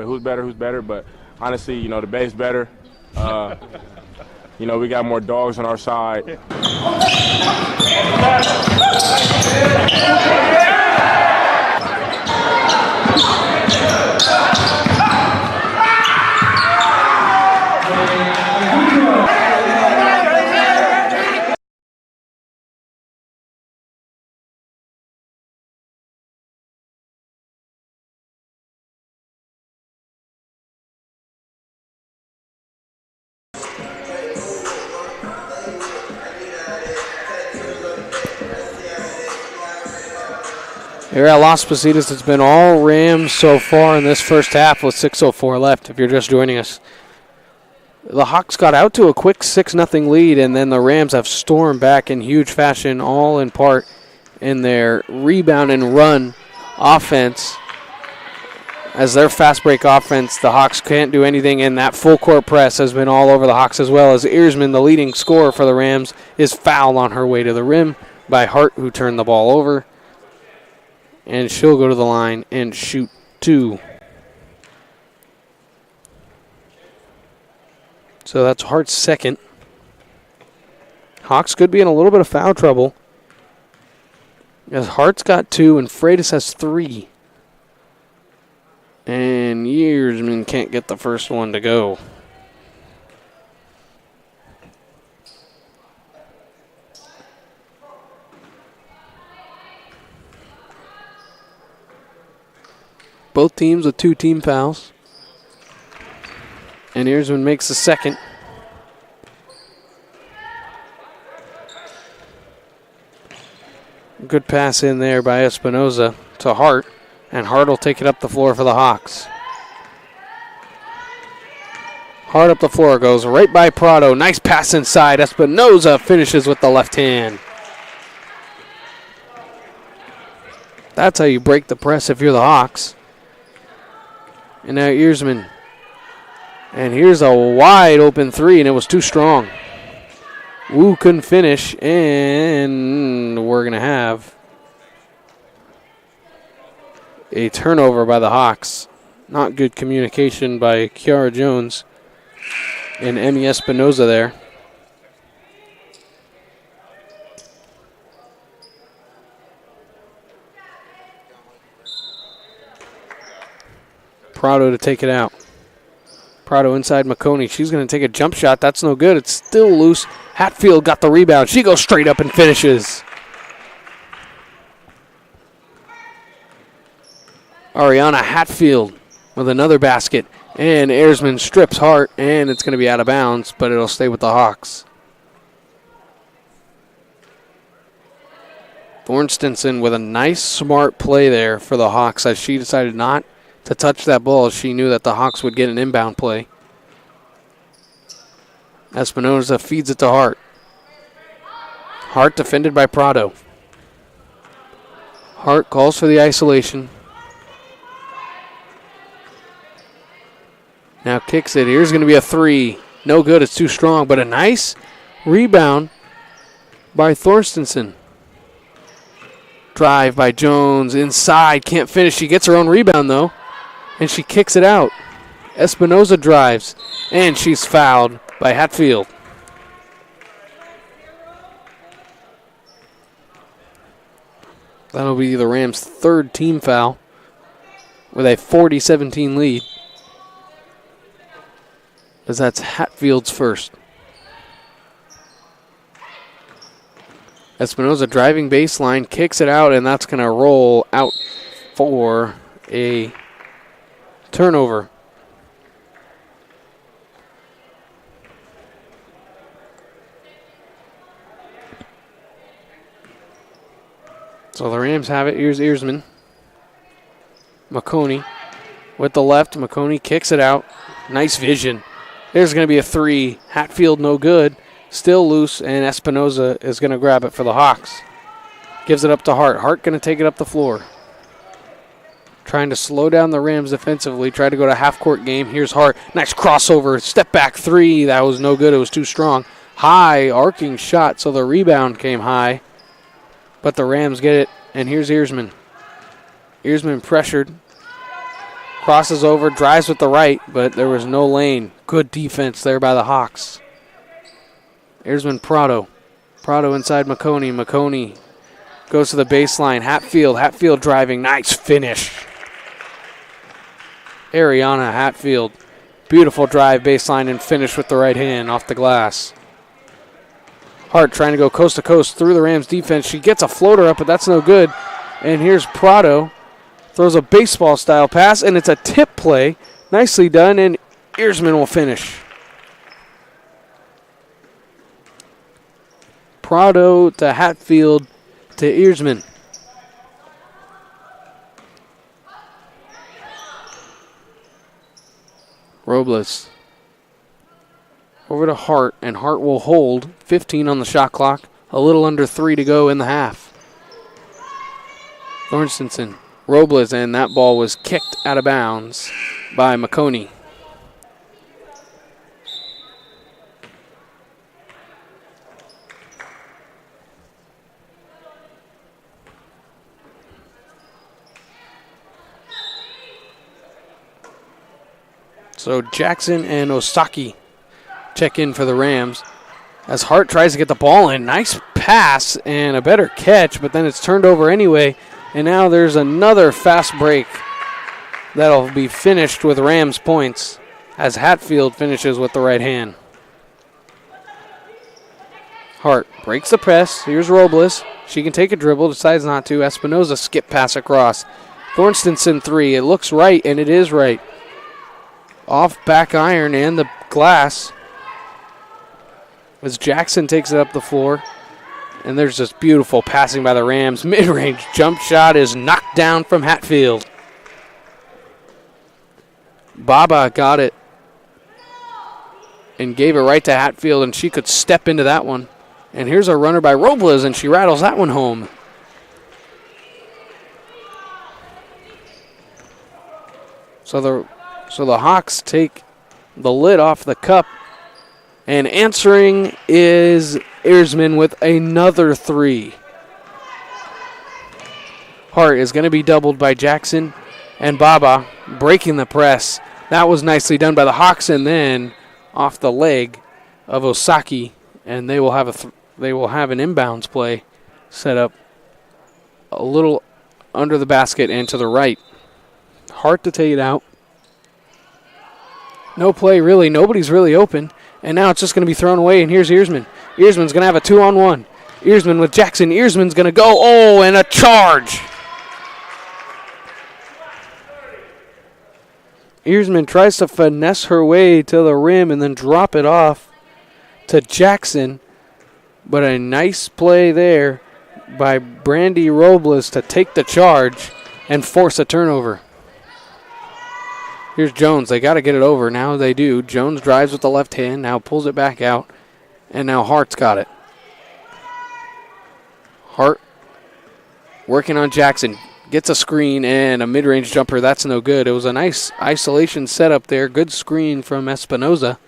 Who's better. But honestly, the Bay's better. We got more dogs on our side. Here at Las Positas, it's been all Rams so far in this first half with 6:04 left, if you're just joining us. The Hawks got out to a quick 6-0 lead, and then the Rams have stormed back in huge fashion, all in part in their rebound and run offense. As their fast break offense, the Hawks can't do anything, and that full court press has been all over the Hawks as well, as Earsman, the leading scorer for the Rams, is fouled on her way to the rim by Hart, who turned the ball over. And she'll go to the line and shoot 2. So that's Hart's second. Hawks could be in a little bit of foul trouble, as Hart's got 2 and Freitas has 3. And Earsman can't get the first one to go. Both teams with 2 team fouls. And Earsman makes the second. Good pass in there by Espinoza to Hart. And Hart will take it up the floor for the Hawks. Hart up the floor, goes right by Prado. Nice pass inside. Espinoza finishes with the left hand. That's how you break the press if you're the Hawks. And now Earsman. And here's a wide open 3, and it was too strong. Wu couldn't finish, and we're going to have a turnover by the Hawks. Not good communication by Kiara Jones and Emmy Espinoza there. Prado to take it out. Prado inside McConey. She's going to take a jump shot. That's no good. It's still loose. Hatfield got the rebound. She goes straight up and finishes. Ariana Hatfield with another basket. And Earsman strips Hart, and it's going to be out of bounds, but it'll stay with the Hawks. Thorstenson with a nice, smart play there for the Hawks, as she decided not to touch that ball. She knew that the Hawks would get an inbound play. Espinoza feeds it to Hart. Hart defended by Prado. Hart calls for the isolation. Now kicks it. Here's going to be a three. No good. It's too strong, but a nice rebound by Thorstensen. Drive by Jones. Inside. Can't finish. She gets her own rebound, though, and she kicks it out. Espinoza drives, and she's fouled by Hatfield. That'll be the Rams' third team foul with a 40-17 lead, as that's Hatfield's first. Espinoza driving baseline, kicks it out, and that's going to roll out for a turnover. So the Rams have it. Here's Earsman. McConey with the left. McConey kicks it out. Nice vision. There's going to be a three. Hatfield no good. Still loose, and Espinoza is going to grab it for the Hawks. Gives it up to Hart. Hart going to take it up the floor. Trying to slow down the Rams defensively. Try to go to half-court game. Here's Hart. Nice crossover. Step back three. That was no good. It was too strong. High arcing shot, so the rebound came high. But the Rams get it, and here's Earsman. Earsman pressured. Crosses over, drives with the right, but there was no lane. Good defense there by the Hawks. Earsman Prado. Prado inside McConey. McConey goes to the baseline. Hatfield driving. Nice finish. Ariana Hatfield. Beautiful drive, baseline, and finish with the right hand off the glass. Hart trying to go coast to coast through the Rams defense. She gets a floater up, but that's no good. And here's Prado. Throws a baseball-style pass, and it's a tip play. Nicely done, and Earsman will finish. Prado to Hatfield to Earsman. Robles. Over to Hart, and Hart will hold. 15 on the shot clock. A little under 3 to go in the half. Thorstensen. Robles, and that ball was kicked out of bounds by McConey. So Jackson and Osaki check in for the Rams as Hart tries to get the ball in. Nice pass and a better catch, but then it's turned over anyway. And now there's another fast break that'll be finished with Rams points as Hatfield finishes with the right hand. Hart breaks the press. Here's Robles. She can take a dribble, decides not to. Espinoza skip pass across. Thorstensen three. It looks right, and it is right. Off back iron and the glass as Jackson takes it up the floor. And there's this beautiful passing by the Rams. Mid-range jump shot is knocked down from Hatfield. Baba got it and gave it right to Hatfield, and she could step into that one. And here's a runner by Robles, and she rattles that one home. So the Hawks take the lid off the cup, and answering is Earsman with another three. Hart is going to be doubled by Jackson, and Baba breaking the press. That was nicely done by the Hawks, and then off the leg of Osaki, and they will have an inbounds play set up a little under the basket and to the right. Hart to take it out. No play, really. Nobody's really open. And now it's just going to be thrown away, and here's Earsman. Earsman's going to have a 2-on-1. Earsman with Jackson. Earsman's going to go. Oh, and a charge. Earsman tries to finesse her way to the rim and then drop it off to Jackson. But a nice play there by Brandy Robles to take the charge and force a turnover. Here's Jones. They got to get it over. Now they do. Jones drives with the left hand, now pulls it back out, and now Hart's got it. Hart working on Jackson. Gets a screen and a mid-range jumper. That's no good. It was a nice isolation setup there. Good screen from Espinoza.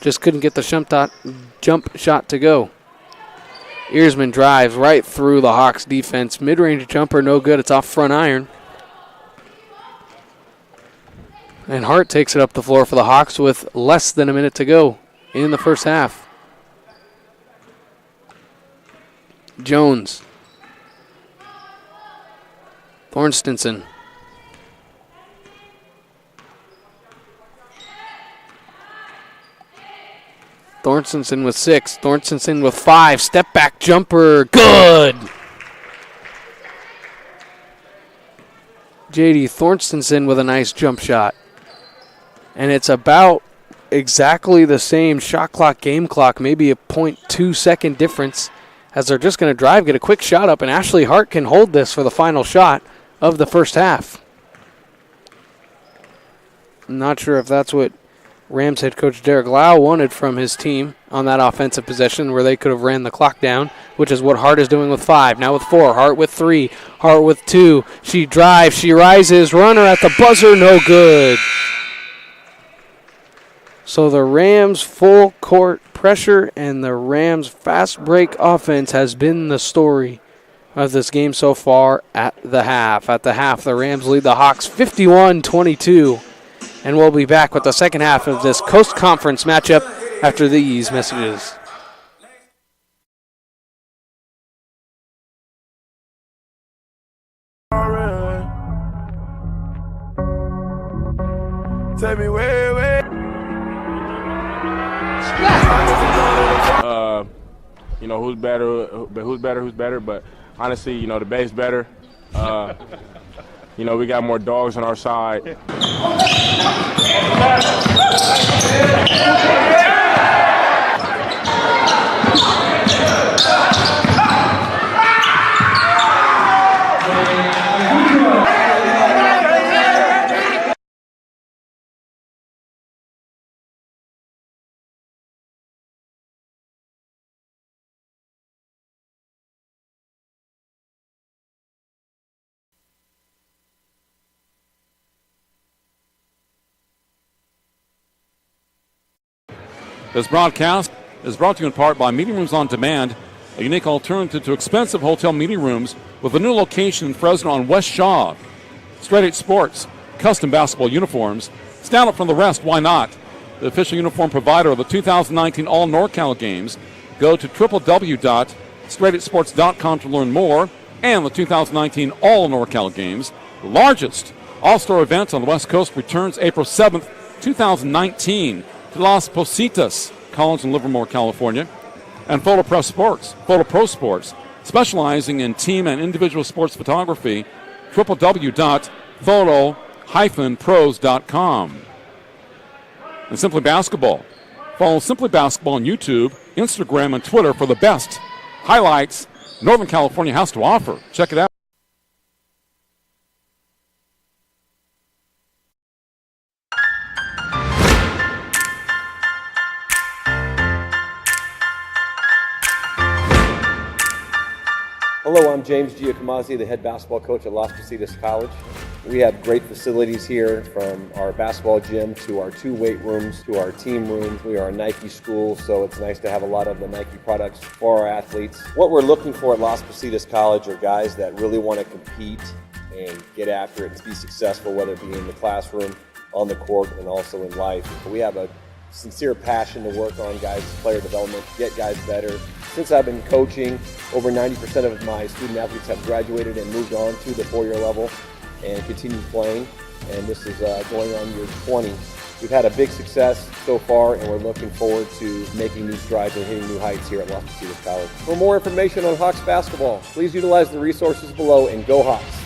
Just couldn't get the jump shot to go. Earsman drives right through the Hawks defense. Mid-range jumper, no good. It's off front iron. And Hart takes it up the floor for the Hawks with less than a minute to go in the first half. Jones. Thorstensen. Thorstensen with 6. Thorstensen with 5. Step back jumper. Good. J.D. Thorstensen with a nice jump shot. And it's about exactly the same shot clock, game clock, maybe a 0.2 second difference as they're just going to drive, get a quick shot up, and Ashley Hart can hold this for the final shot of the first half. I'm not sure if that's what Rams head coach Derek Lau wanted from his team on that offensive possession where they could have ran the clock down, which is what Hart is doing with 5. Now with 4, Hart with 3, Hart with 2. She drives, she rises, runner at the buzzer, no good. So the Rams full court pressure and the Rams fast break offense has been the story of this game so far at the half. At the half, the Rams lead the Hawks 51-22. And we'll be back with the second half of this Coast Conference matchup after these messages. Take me way. Who's better. But honestly, the Bay's better. We got more dogs on our side. This broadcast is brought to you in part by Meeting Rooms on Demand, a unique alternative to expensive hotel meeting rooms with a new location in Fresno on West Shaw. Straight 8 Sports, custom basketball uniforms. Stand up from the rest, why not? The official uniform provider of the 2019 All NorCal Games. Go to www.straight8sports.com to learn more. And the 2019 All NorCal Games, the largest all-star event on the West Coast, returns April 7th, 2019. Las Positas College in Livermore, California, and Photo Pro Sports, specializing in team and individual sports photography, www.photo-pros.com. And Simply Basketball. Follow Simply Basketball on YouTube, Instagram, and Twitter for the best highlights Northern California has to offer. Check it out. Hello, I'm James Giacomazzi, the head basketball coach at Las Positas College. We have great facilities here, from our basketball gym to our 2 weight rooms to our team rooms. We are a Nike school, so it's nice to have a lot of the Nike products for our athletes. What we're looking for at Las Positas College are guys that really want to compete and get after it and be successful, whether it be in the classroom, on the court, and also in life. We have a sincere passion to work on guys' player development, get guys better. Since I've been coaching, over 90% of my student athletes have graduated and moved on to the 4-year level and continue playing. And this is going on year 20. We've had a big success so far, and we're looking forward to making new strides and hitting new heights here at Las Positas College. For more information on Hawks basketball, please utilize the resources below and go Hawks.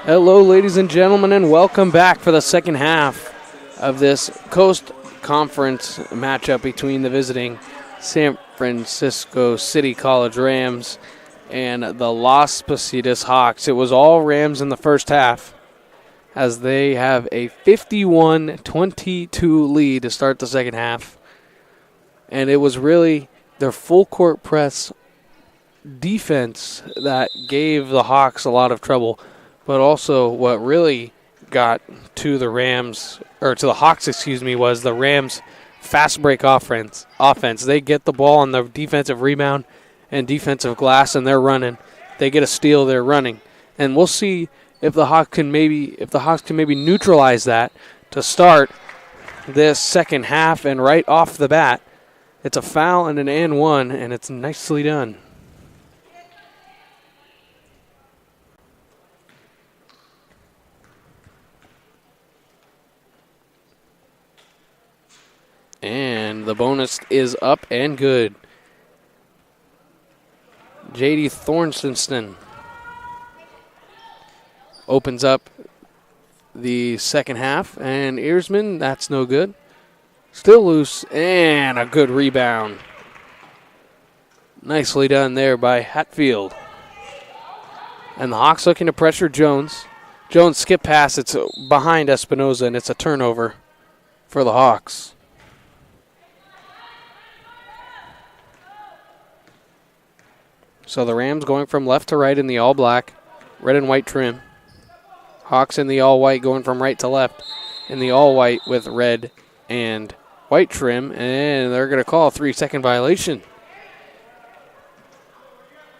Hello, ladies and gentlemen, and welcome back for the second half of this Coast Conference matchup between the visiting San Francisco City College Rams and the Las Positas Hawks. It was all Rams in the first half as they have a 51-22 lead to start the second half. And it was really their full court press defense that gave the Hawks a lot of trouble, but also what really got to the Rams, or to the Hawks, was the Rams' fast break offense. They get the ball on the defensive rebound and defensive glass, and they're running. They get a steal, they're running, and we'll see if the Hawks can maybe neutralize that to start this second half. And right off the bat, it's a foul and an and one, and it's nicely done. And the bonus is up and good. J.D. Thorstensson opens up the second half, and Earsman, that's no good. Still loose, and a good rebound. Nicely done there by Hatfield. And the Hawks looking to pressure Jones. Jones skip pass, it's behind Espinoza, and it's a turnover for the Hawks. So the Rams going from left to right in the all-black, red and white trim. Hawks in the all-white going from right to left in the all-white with red and white trim. And they're going to call a 3-second violation.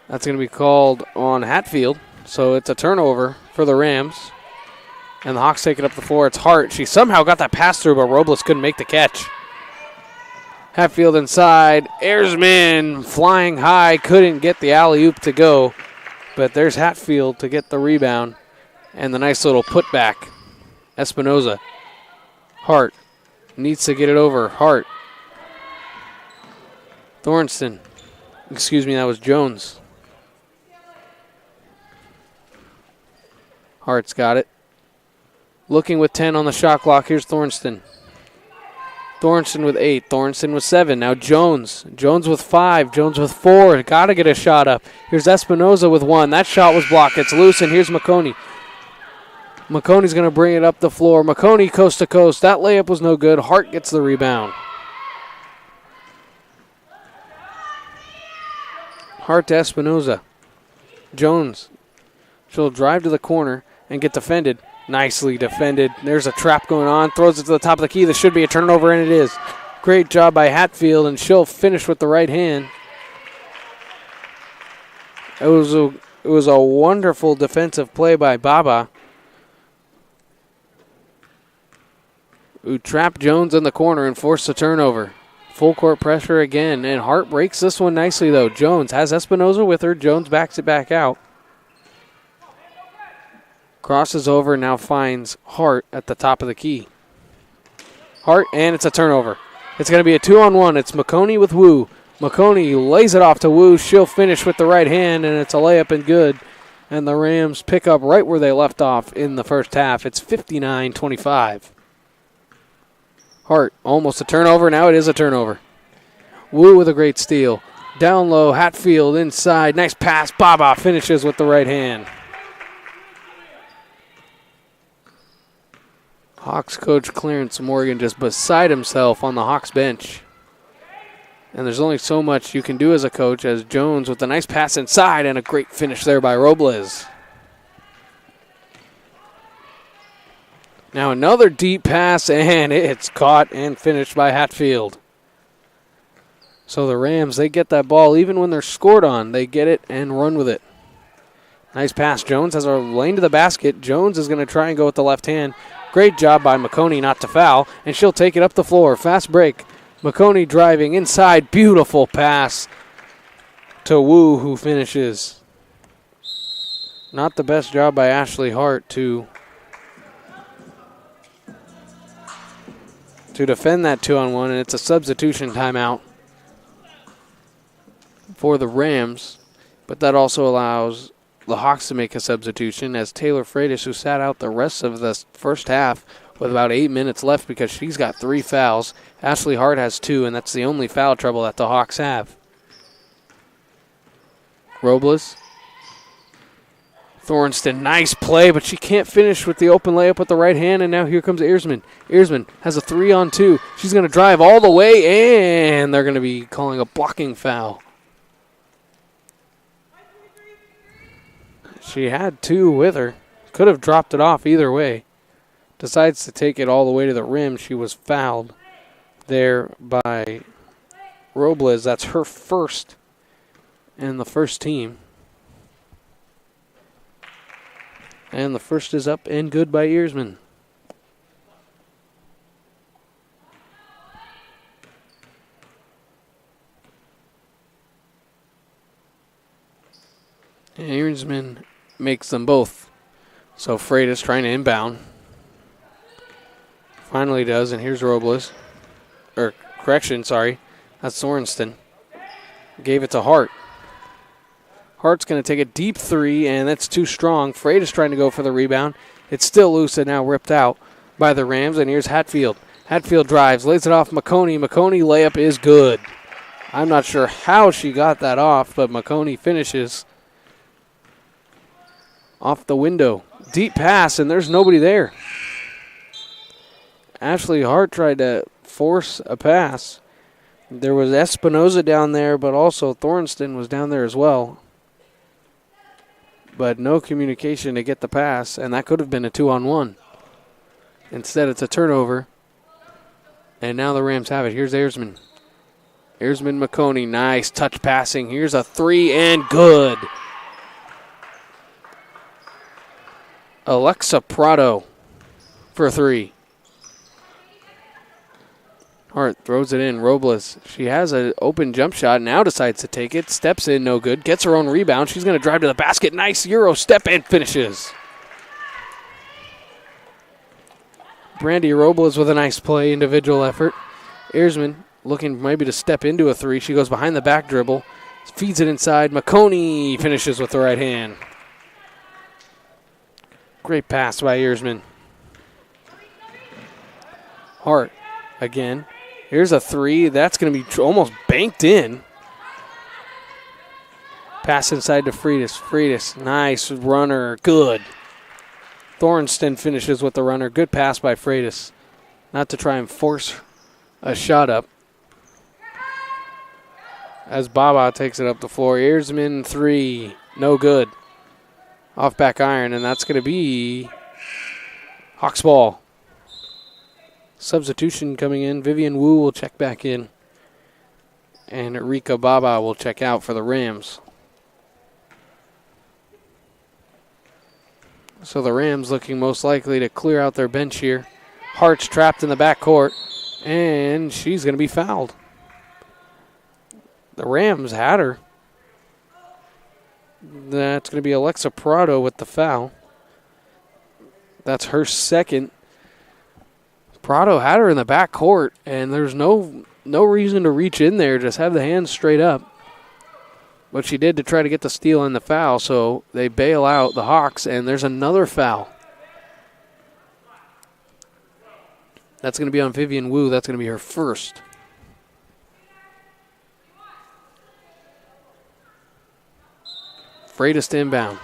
That's going to be called on Hatfield. So it's a turnover for the Rams. And the Hawks take it up the floor. It's Hart. She somehow got that pass through, but Robles couldn't make the catch. Hatfield inside. Earsman flying high. Couldn't get the alley-oop to go. But there's Hatfield to get the rebound. And the nice little putback. Espinoza. Hart needs to get it over. Hart. Thornston. That was Jones. Hart's got it. Looking with 10 on the shot clock. Here's Thornston. Thornston with 8. Thornston with 7. Now Jones. Jones with 5. Jones with 4. Got to get a shot up. Here's Espinoza with 1. That shot was blocked. It's loose, and here's McConey. McConey's going to bring it up the floor. McConey coast to coast. That layup was no good. Hart gets the rebound. Hart to Espinoza. Jones. She'll drive to the corner and get defended. Nicely defended. There's a trap going on. Throws it to the top of the key. This should be a turnover, and it is. Great job by Hatfield, and she'll finish with the right hand. It was a wonderful defensive play by Baba, who trapped Jones in the corner and forced a turnover. Full court pressure again, and Hart breaks this one nicely, though. Jones has Espinoza with her. Jones backs it back out. Crosses over, now finds Hart at the top of the key. Hart, and it's a turnover. It's going to be a 2-on-1. It's McConey with Wu. McConey lays it off to Wu. She'll finish with the right hand, and it's a layup and good. And the Rams pick up right where they left off in the first half. It's 59-25. Hart, almost a turnover. Now it is a turnover. Wu with a great steal. Down low, Hatfield inside. Nice pass. Baba finishes with the right hand. Hawks coach Clarence Morgan just beside himself on the Hawks bench. And there's only so much you can do as a coach, as Jones with a nice pass inside and a great finish there by Robles. Now another deep pass, and it's caught and finished by Hatfield. So the Rams, they get that ball even when they're scored on. They get it and run with it. Nice pass. Jones has a lane to the basket. Jones is going to try and go with the left hand. Great job by McConey not to foul, and she'll take it up the floor. Fast break. McConey driving inside. Beautiful pass to Wu, who finishes. Not the best job by Ashley Hart to defend that 2-on-1, and it's a substitution timeout for the Rams, but that also allows the Hawks to make a substitution as Taylor Freitas, who sat out the rest of the first half with about 8 minutes left because she's got 3 fouls. Ashley Hart has 2, and that's the only foul trouble that the Hawks have. Robles. Thornston, nice play, but she can't finish with the open layup with the right hand, and now here comes Earsman. Earsman has a 3-on-2. She's going to drive all the way, and they're going to be calling a blocking foul. She had 2 with her. Could have dropped it off either way. Decides to take it all the way to the rim. She was fouled there by Robles. That's her first and the first team. And the first is up and good by Earsman. And Earsman makes them both. So Freitas trying to inbound. Finally does, and here's Robles. That's Thornston. Gave it to Hart. Hart's going to take a deep 3, and that's too strong. Freitas trying to go for the rebound. It's still loose and now ripped out by the Rams, and here's Hatfield. Hatfield drives, lays it off McConey. McConey layup is good. I'm not sure how she got that off, but McConey finishes off the window. Deep pass, and there's nobody there. Ashley Hart tried to force a pass. There was Espinoza down there, but also Thornston was down there as well. But no communication to get the pass, and that could have been a 2-on-1. Instead, it's a turnover. And now the Rams have it. Here's Earsman. Earsman McConey, nice touch passing. Here's a 3 and good. Alexa Prado for 3. Hart throws it in. Robles, she has an open jump shot, now decides to take it. Steps in, no good. Gets her own rebound. She's going to drive to the basket. Nice Euro step and finishes. Brandy Robles with a nice play, individual effort. Earsman looking maybe to step into a 3. She goes behind the back dribble. Feeds it inside. McConey finishes with the right hand. Great pass by Earsman. Hart again. Here's a 3. That's going to be almost banked in. Pass inside to Freitas. Freitas, nice runner. Good. Thornston finishes with the runner. Good pass by Freitas. Not to try and force a shot up. As Baba takes it up the floor. Earsman 3. No good. Off back iron, and that's going to be Hawks ball. Substitution coming in. Vivian Wu will check back in. And Rika Baba will check out for the Rams. So the Rams looking most likely to clear out their bench here. Hart's trapped in the backcourt, and she's going to be fouled. The Rams had her. That's going to be Alexa Prado with the foul. That's her second. Prado had her in the backcourt, and there's no reason to reach in there. Just have the hands straight up. But she did to try to get the steal and the foul, so they bail out the Hawks, and there's another foul. That's going to be on Vivian Wu. That's going to be her first. Freitas to inbound.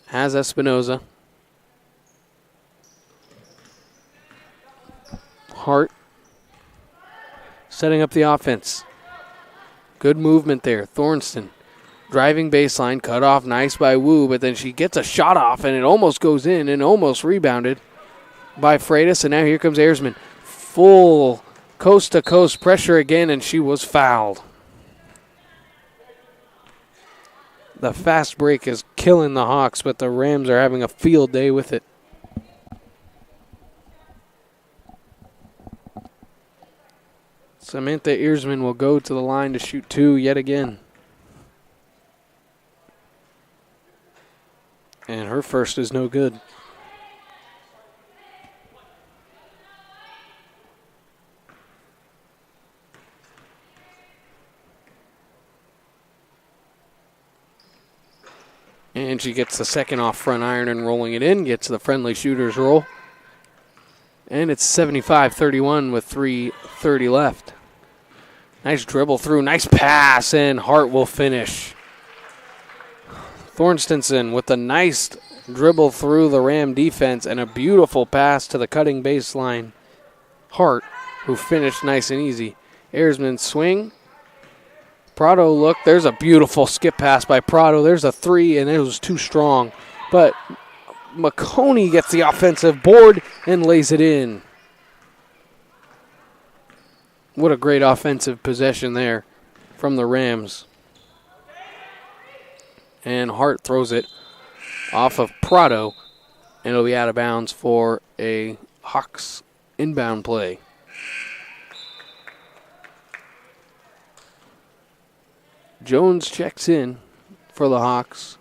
Has Espinoza. Hart setting up the offense. Good movement there. Thornston driving baseline, cut off, nice by Wu, but then she gets a shot off, and it almost goes in and almost rebounded by Freitas, and now here comes Earsman. Full coast-to-coast pressure again, and she was fouled. The fast break is killing the Hawks, but the Rams are having a field day with it. Samantha Earsman will go to the line to shoot 2 yet again. And her first is no good. And she gets the second off front iron and rolling it in, gets the friendly shooter's roll. And it's 75-31 with 3:30 left. Nice dribble through, nice pass, and Hart will finish. Thorstensen with a nice dribble through the Ram defense and a beautiful pass to the cutting baseline. Hart, who finished nice and easy. Ayersman swing. Prado, look, there's a beautiful skip pass by Prado. There's a three, and it was too strong. But McConey gets the offensive board and lays it in. What a great offensive possession there from the Rams. And Hart throws it off of Prado, and it'll be out of bounds for a Hawks inbound play. Jones checks in for the Hawks,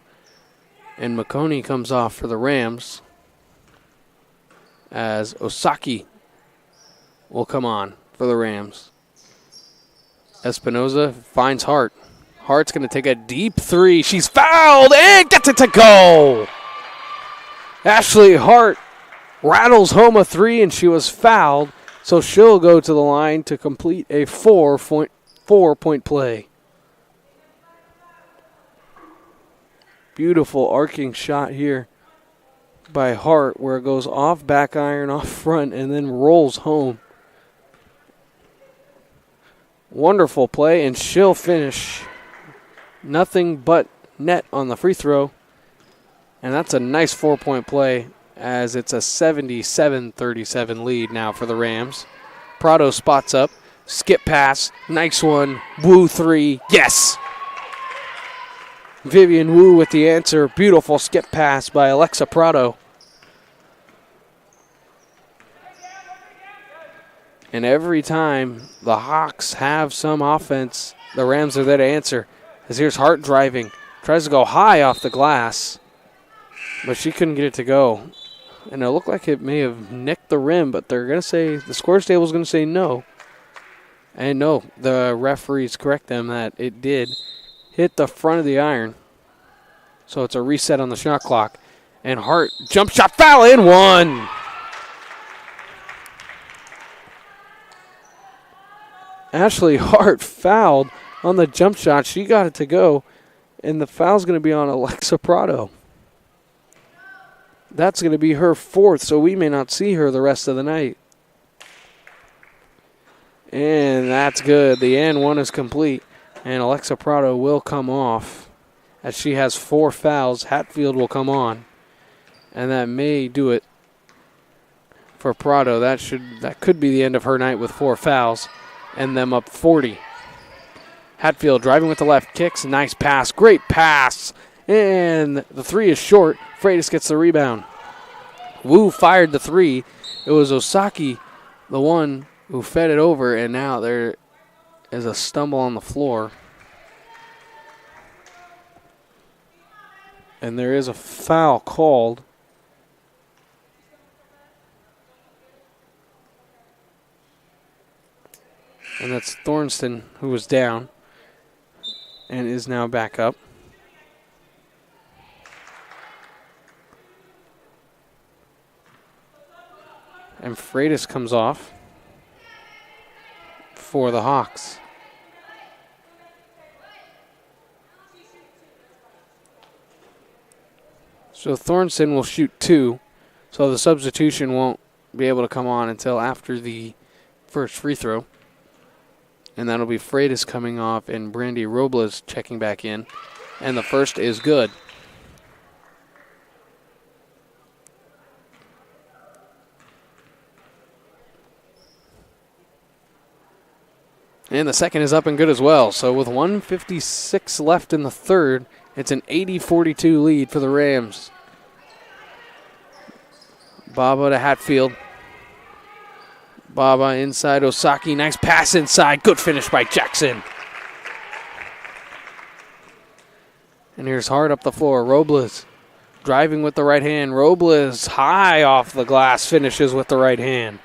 and McConey comes off for the Rams as Osaki will come on for the Rams. Espinoza finds Hart. Hart's going to take a deep three. She's fouled and gets it to go. Ashley Hart rattles home a three, and she was fouled, so she'll go to the line to complete a 4-point play. Beautiful arcing shot here by Hart where it goes off back iron, off front, and then rolls home. Wonderful play, and she'll finish nothing but net on the free throw. And that's a nice 4-point play as it's a 77-37 lead now for the Rams. Prado spots up, skip pass, nice one, Wu three, yes! Vivian Wu with the answer. Beautiful skip pass by Alexa Prado. And every time the Hawks have some offense, the Rams are there to answer. As here's Hart driving. Tries to go high off the glass, but she couldn't get it to go. And it looked like it may have nicked the rim, but they're going to say, the scores table is going to say no. And no, the referees correct them that it did hit the front of the iron. So it's a reset on the shot clock. And Hart, jump shot, foul, in one. Ashley Hart fouled on the jump shot. She got it to go. And the foul's going to be on Alexa Prado. That's going to be her fourth, so we may not see her the rest of the night. And that's good. The and one is complete. And Alexa Prado will come off as she has 4 fouls. Hatfield will come on. And that may do it for Prado. That could be the end of her night with 4 fouls. And them up 40. Hatfield driving with the left, kicks, nice pass, great pass. And the three is short. Freitas gets the rebound. Wu fired the three. It was Osaki, the one who fed it over, and now there is a stumble on the floor. And there is a foul called. And that's Thornston, who was down and is now back up. And Freitas comes off for the Hawks. So Thornston will shoot 2. So the substitution won't be able to come on until after the first free throw. And that'll be Freitas coming off and Brandy Robles checking back in. And the first is good. And the second is up and good as well. So with 1:56 left in the third, it's an 80-42 lead for the Rams. Baba to Hatfield. Baba inside Osaki. Nice pass inside. Good finish by Jackson. And here's Hart up the floor. Robles driving with the right hand. Robles high off the glass. Finishes with the right hand.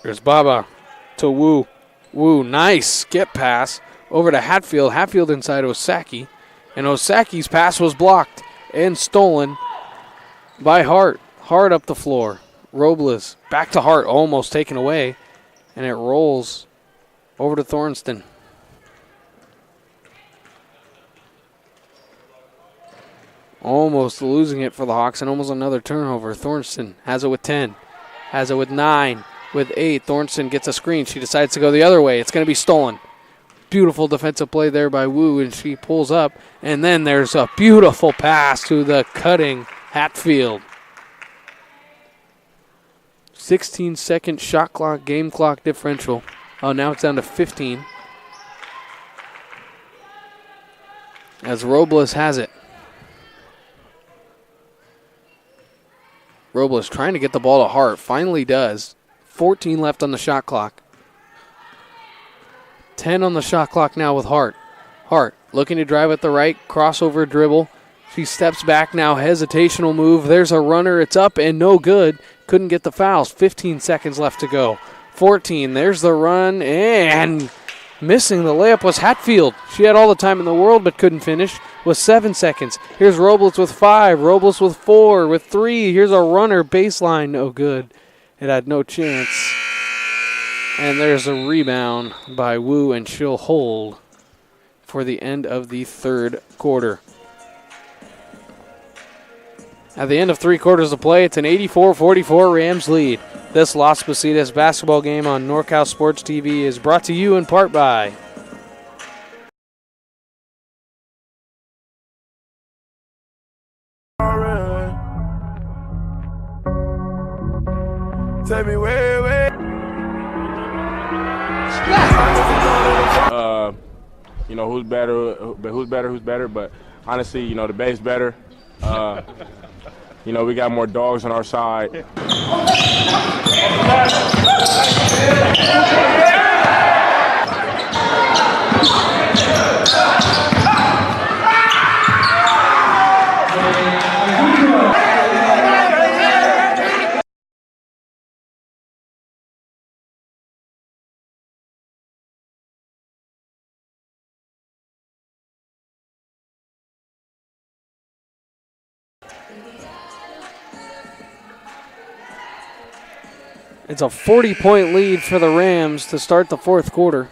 Here's Baba to Wu. Wu, nice skip pass. over to Hatfield. Hatfield inside Osaki. And Osaki's pass was blocked and stolen by Hart. Hart up the floor. Robles back to Hart, almost taken away. And it rolls over to Thornston. Almost losing it for the Hawks and almost another turnover. Thornston has it with 10. Has it with 9. With 8. Thornston gets a screen. She decides to go the other way. It's going to be stolen. Beautiful defensive play there by Wu, and she pulls up. And then there's a beautiful pass to the cutting Hatfield. 16-second shot clock, game clock differential. Oh, now it's down to 15. As Robles has it. Robles trying to get the ball to Hart. Finally does. 14 left on the shot clock. 10 on the shot clock now with Hart. Hart looking to drive at the right. Crossover dribble. She steps back now. Hesitational move. There's a runner. It's up and no good. Couldn't get the fouls. 15 seconds left to go. 14. There's the run. And missing the layup was Hatfield. She had all the time in the world but couldn't finish. With 7 seconds. Here's Robles with 5. Robles with 4. With 3. Here's a runner. Baseline. No good. It had no chance. And there's a rebound by Wu, and she'll hold for the end of the third quarter. At the end of 3 quarters of play, it's an 84-44 Rams lead. This Las Positas basketball game on NorCal Sports TV is brought to you in part by Take me way, way. You know, who's better, but honestly, you know, the Bay's better. You know, we got more dogs on our side. It's a 40-point lead for the Rams to start the fourth quarter.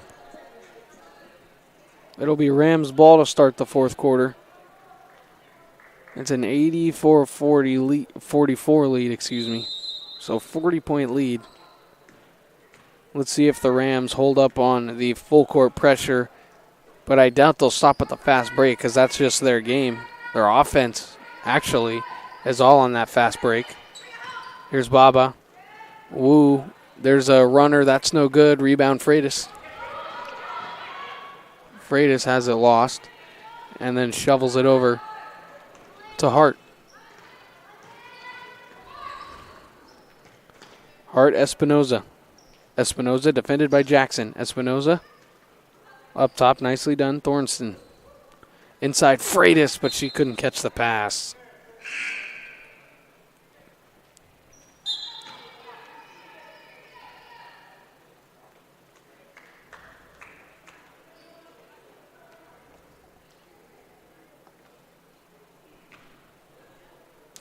It'll be Rams ball to start the fourth quarter. It's an 84-40 lead, 44 lead, excuse me. So 40-point lead. Let's see if the Rams hold up on the full court pressure, but I doubt they'll stop at the fast break because that's just their game. Their offense, actually, is all on that fast break. Here's Baba. Wu, there's a runner. That's no good. Rebound, Freitas. Freitas has it lost and then shovels it over to Hart. Hart, Espinoza. Espinoza defended by Jackson. Espinoza up top, nicely done. Thornston. Inside Freitas, but she couldn't catch the pass.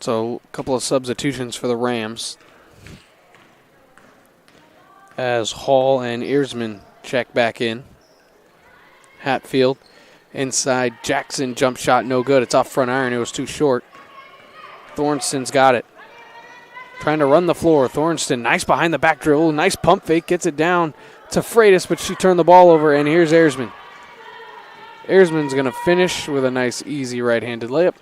So a couple of substitutions for the Rams as Hall and Earsman check back in. Hatfield inside. Jackson jump shot, no good. It's off front iron. It was too short. Thornston's got it. Trying to run the floor. Thornston, nice behind the back dribble. Nice pump fake. Gets it down to Freitas, but she turned the ball over, and here's Earsman. Earsman's going to finish with a nice, easy right-handed layup.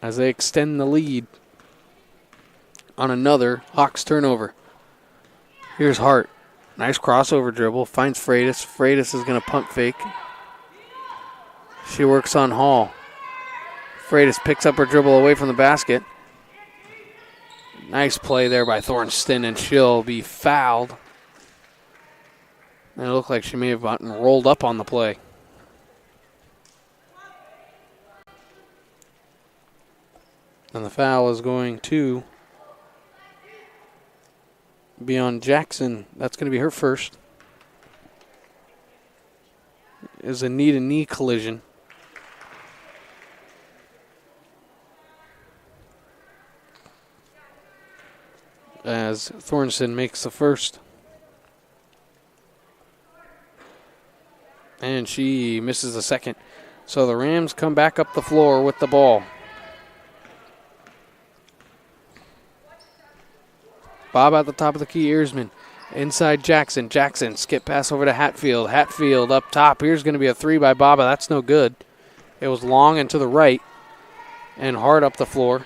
As they extend the lead on another Hawks turnover. Here's Hart. Nice crossover dribble. Finds Freitas. Freitas is going to pump fake. She works on Hall. Freitas picks up her dribble away from the basket. Nice play there by Thornston, and she'll be fouled. And it looked like she may have gotten rolled up on the play. And the foul is going to be on Jackson. That's going to be her first. Is a knee-to-knee collision. As Thornton makes the first. And she misses the second. So the Rams come back up the floor with the ball. Bob at the top of the key, Earsman. Inside Jackson. Jackson, skip pass over to Hatfield. Hatfield up top. Here's going to be a three by Baba. That's no good. It was long and to the right and hard up the floor.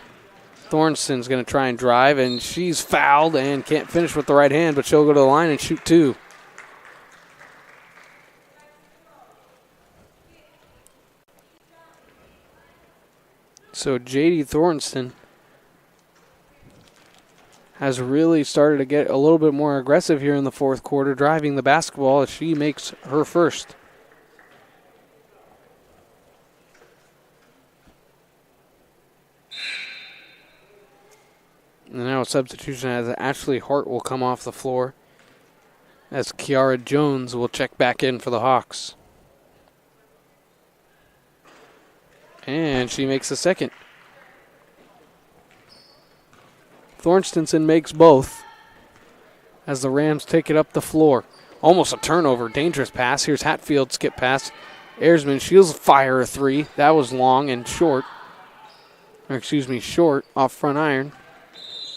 Thornston's going to try and drive, and she's fouled and can't finish with the right hand, but she'll go to the line and shoot two. So J.D. Thornston has really started to get a little bit more aggressive here in the fourth quarter, driving the basketball as she makes her first. And now a substitution as Ashley Hart will come off the floor as Kiara Jones will check back in for the Hawks. And she makes the second. Thorstensen makes both as the Rams take it up the floor. Almost a turnover. Dangerous pass. Here's Hatfield. Skip pass. Earsman, she'll fire a three. That was long and short. Short off front iron.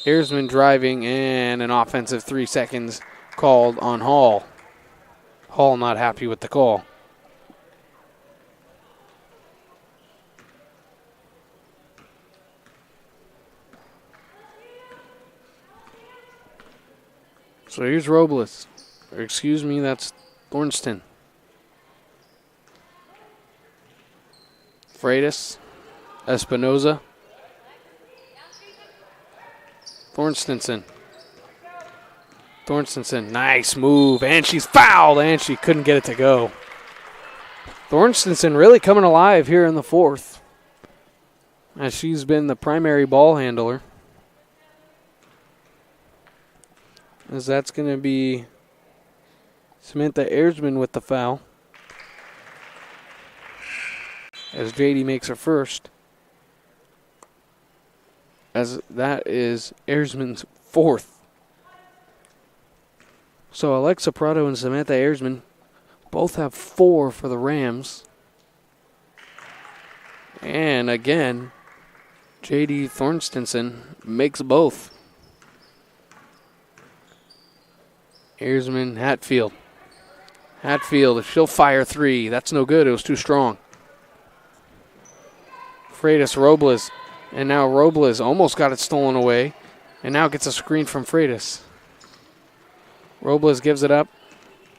Earsman driving and an offensive 3 seconds called on Hall. Hall not happy with the call. So here's Robles. That's Thornston. Freitas. Espinoza. Thorstensen. Nice move. And she's fouled, and she couldn't get it to go. Thorstensen really coming alive here in the fourth, as she's been the primary ball handler. As that's going to be Samantha Earsman with the foul. As JD makes her first. As that is Earsman's fourth. So Alexa Prado and Samantha Earsman both have 4 for the Rams. And again, JD Thorstensen makes both. Earsman, Hatfield. She'll fire 3. That's no good. It was too strong. Freitas, Robles. And now Robles almost got it stolen away. And now gets a screen from Freitas. Robles gives it up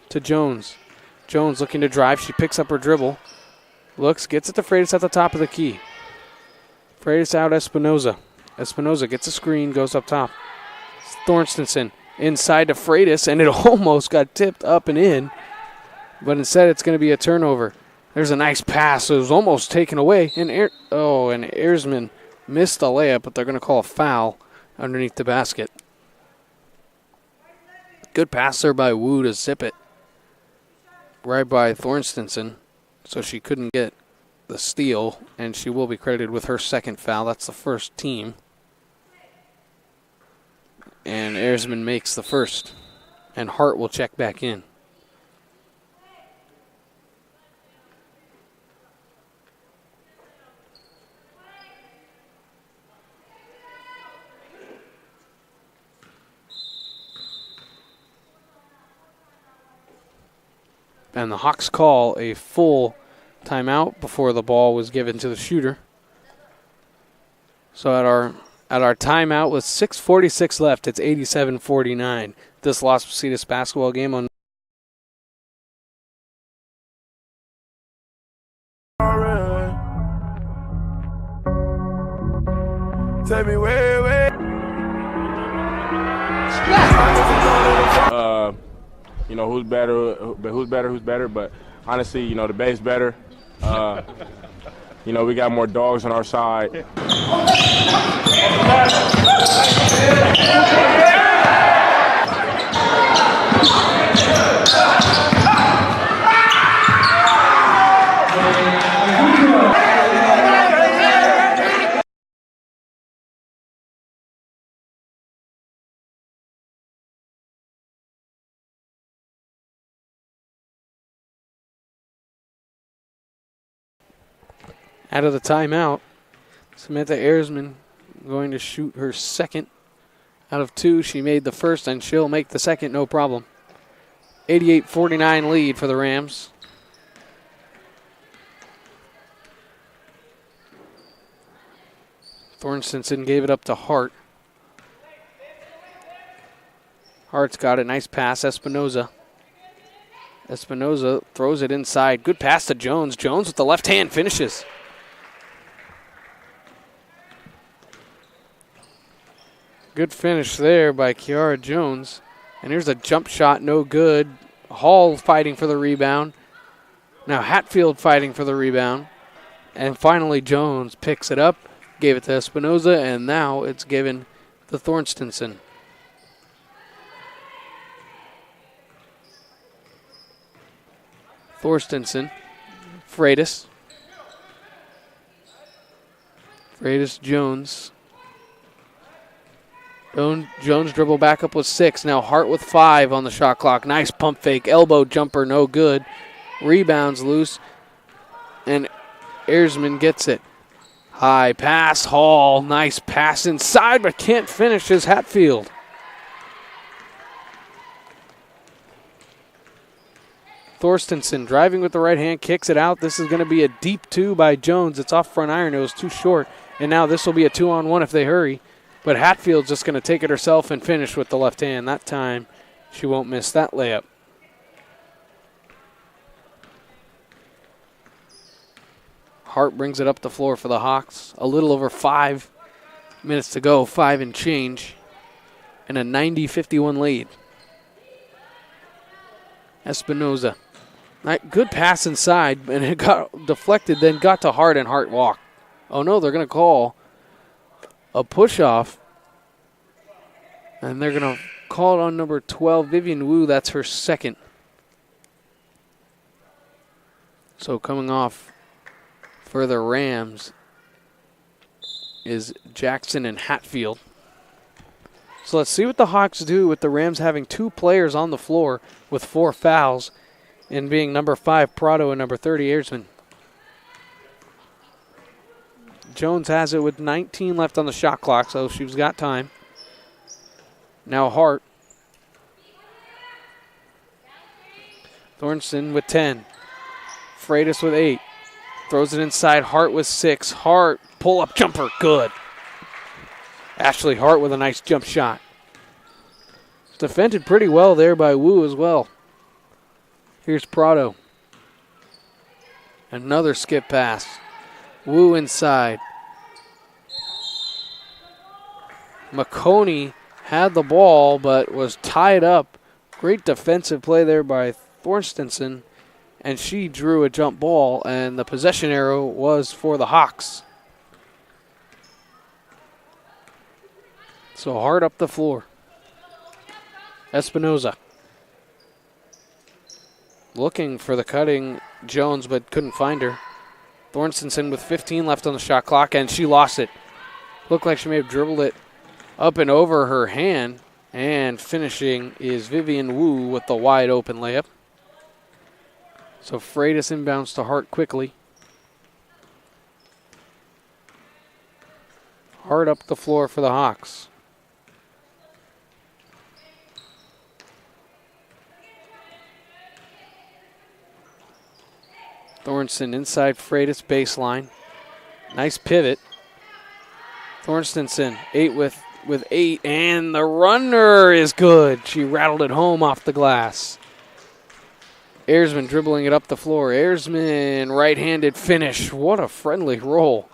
to Jones. Jones looking to drive. She picks up her dribble. Looks, gets it to Freitas at the top of the key. Freitas out Espinoza. Espinoza gets a screen, goes up top. Thorstensen inside to Freitas, and it almost got tipped up and in. But instead it's going to be a turnover. There's a nice pass. It was almost taken away. And Earsman missed the layup, but they're going to call a foul underneath the basket. Good pass there by Wu to zip it right by Thorstensen, so she couldn't get the steal, and she will be credited with her second foul. That's the first team. And Earsman makes the first, and Hart will check back in. And the Hawks call a full timeout before the ball was given to the shooter. So at our timeout with 6:46 left, it's 87-49. This Las Positas basketball game on Take me way. Who's better, but honestly, the Bay's better. We got more dogs on our side. Out of the timeout, Samantha Ersman going to shoot her second out of 2. She made the first, and she'll make the second, no problem. 88-49 lead for the Rams. Thorstensen gave it up to Hart. Hart's got a nice pass, Espinoza. Espinoza throws it inside. Good pass to Jones. Jones with the left hand finishes. Good finish there by Kiara Jones. And here's a jump shot, no good. Hall fighting for the rebound. Now Hatfield fighting for the rebound. And finally Jones picks it up, gave it to Espinoza, and now it's given to Thorstensen. Thorstensen, Freitas. Freitas, Jones. Jones dribble back up with 6. Now Hart with 5 on the shot clock. Nice pump fake. Elbow jumper, no good. Rebounds loose. And Ersman gets it. High pass, Hall. Nice pass inside, but can't finish is Hatfield. Thorstensen driving with the right hand, kicks it out. This is going to be a deep 2 by Jones. It's off front iron. It was too short. And now this will be a 2-on-1 if they hurry. But Hatfield's just going to take it herself and finish with the left hand. That time, she won't miss that layup. Hart brings it up the floor for the Hawks. A little over 5 minutes to go, 5 and change, and a 90-51 lead. Espinoza. Good pass inside, and it got deflected, then got to Hart, and Hart walked. Oh, no, they're going to call a push-off, and they're going to call it on number 12, Vivian Wu. That's her second. So coming off for the Rams is Jackson and Hatfield. So let's see what the Hawks do with the Rams having 2 players on the floor with 4 fouls, and being number 5 Prado and number 30 Ersman. Jones has it with 19 left on the shot clock, so she's got time. Now Hart. Thornton with 10. Freitas with 8. Throws it inside. Hart with 6. Hart, pull-up jumper, good. Ashley Hart with a nice jump shot. Defended pretty well there by Wu as well. Here's Prado. Another skip pass. Wu inside. McConey had the ball but was tied up. Great defensive play there by Thorstensen, and she drew a jump ball, and the possession arrow was for the Hawks. So Hart up the floor. Espinoza. Looking for the cutting Jones, but couldn't find her. Thorstensen with 15 left on the shot clock, and she lost it. Looked like she may have dribbled it up and over her hand, and finishing is Vivian Wu with the wide open layup. So Freitas inbounds to Hart quickly. Hart up the floor for the Hawks. Thornton inside Freitas baseline. Nice pivot. Thorstensen 8 with 8, and the runner is good. She rattled it home off the glass. Ersman dribbling it up the floor. Ersman right-handed finish. What a friendly roll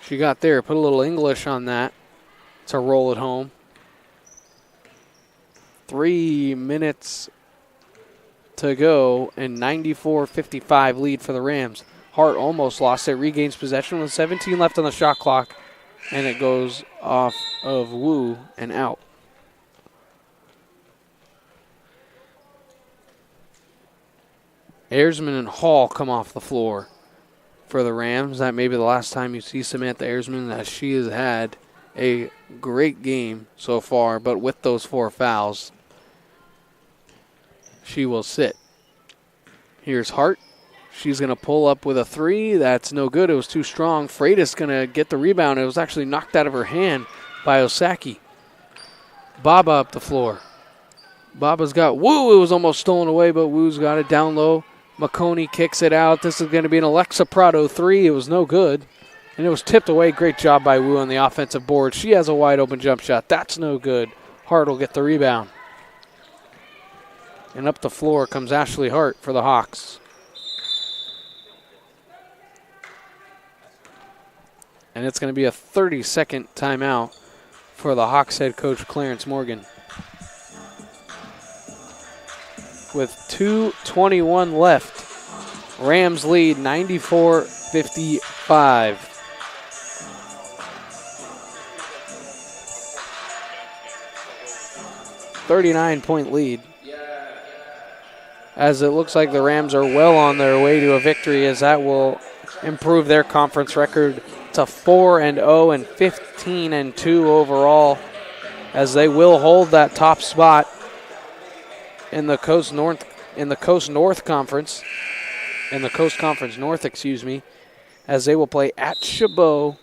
she got there. Put a little English on that to roll it home. 3 minutes to go, and 94-55 lead for the Rams. Hart almost lost it, regains possession with 17 left on the shot clock, and it goes off of Wu and out. Ayersman and Hall come off the floor for the Rams. That may be the last time you see Samantha Ayersman, as she has had a great game so far, but with those 4 fouls, she will sit. Here's Hart. She's going to pull up with a 3. That's no good. It was too strong. Freitas going to get the rebound. It was actually knocked out of her hand by Osaki. Baba up the floor. Baba's got Wu. It was almost stolen away, but Wu's got it down low. McConey kicks it out. This is going to be an Alexa Prado 3. It was no good. And it was tipped away. Great job by Wu on the offensive board. She has a wide open jump shot. That's no good. Hart will get the rebound. And up the floor comes Ashley Hart for the Hawks. And it's going to be a 30-second timeout for the Hawks head coach, Clarence Morgan. With 2:21 left, Rams lead 94-55. $39-point lead. As it looks like the Rams are well on their way to a victory, as that will improve their conference record to 4-0 and 15-2 overall, as they will hold that top spot in the Coast North Conference, in the Coast Conference North, as they will play at Chabot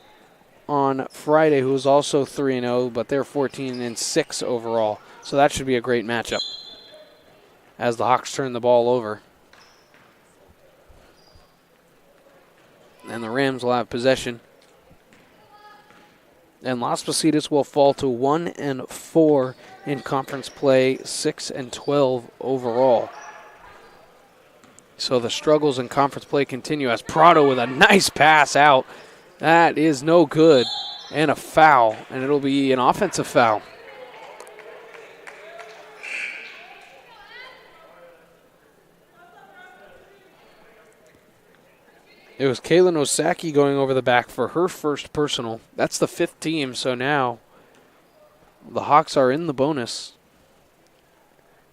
on Friday, who is also 3-0, but they're 14-6 overall. So that should be a great matchup as the Hawks turn the ball over. And the Rams will have possession. And Las Positas will fall to 1-4 in conference play, 6-12 overall. So the struggles in conference play continue as Prado with a nice pass out. That is no good. And a foul. And it'll be an offensive foul. It was Kaylin Osaki going over the back for her first personal. That's the 5th team, so now the Hawks are in the bonus,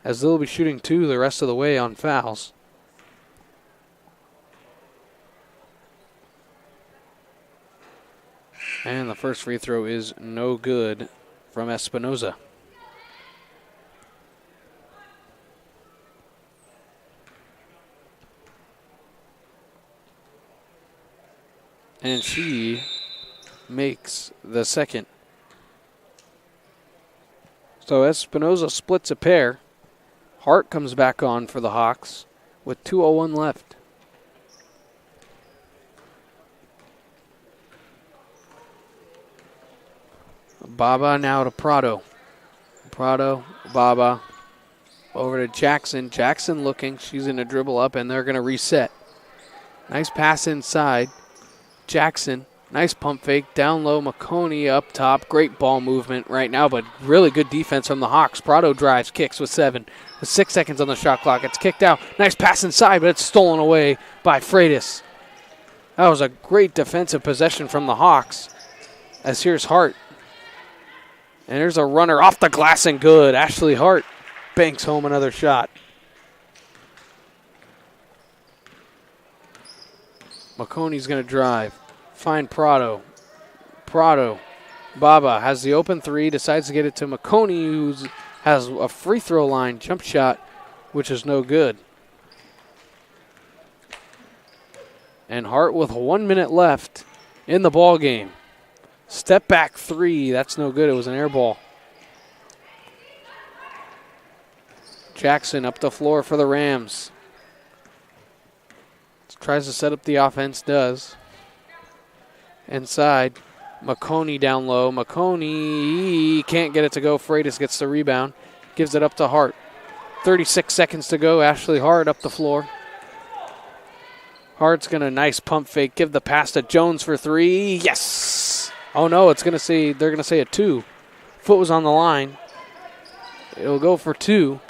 as they'll be shooting 2 the rest of the way on fouls. And the first free throw is no good from Espinoza. And she makes the second. So Espinoza splits a pair. Hart comes back on for the Hawks with 2:01 left. Baba now to Prado. Prado, Baba, over to Jackson. Jackson looking. She's in a dribble up, and they're going to reset. Nice pass inside. Jackson, nice pump fake, down low, McConey up top. Great ball movement right now, but really good defense from the Hawks. Prado drives, kicks with 7. With 6 seconds on the shot clock. It's kicked out. Nice pass inside, but it's stolen away by Freitas. That was a great defensive possession from the Hawks. As here's Hart. And there's a runner off the glass and good. Ashley Hart banks home another shot. McConey's going to drive. Find Prado. Prado. Baba has the open 3, decides to get it to McConey, who has a free throw line jump shot, which is no good. And Hart with 1 minute left in the ball game. Step back 3, that's no good. It was an air ball. Jackson up the floor for the Rams. Tries to set up the offense, does. Inside, McConey down low. McConey can't get it to go. Freitas gets the rebound. Gives it up to Hart. 36 seconds to go. Ashley Hart up the floor. Hart's going to nice pump fake. Give the pass to Jones for 3. Yes! Oh no, they're going to say a 2. Foot was on the line. It'll go for 2.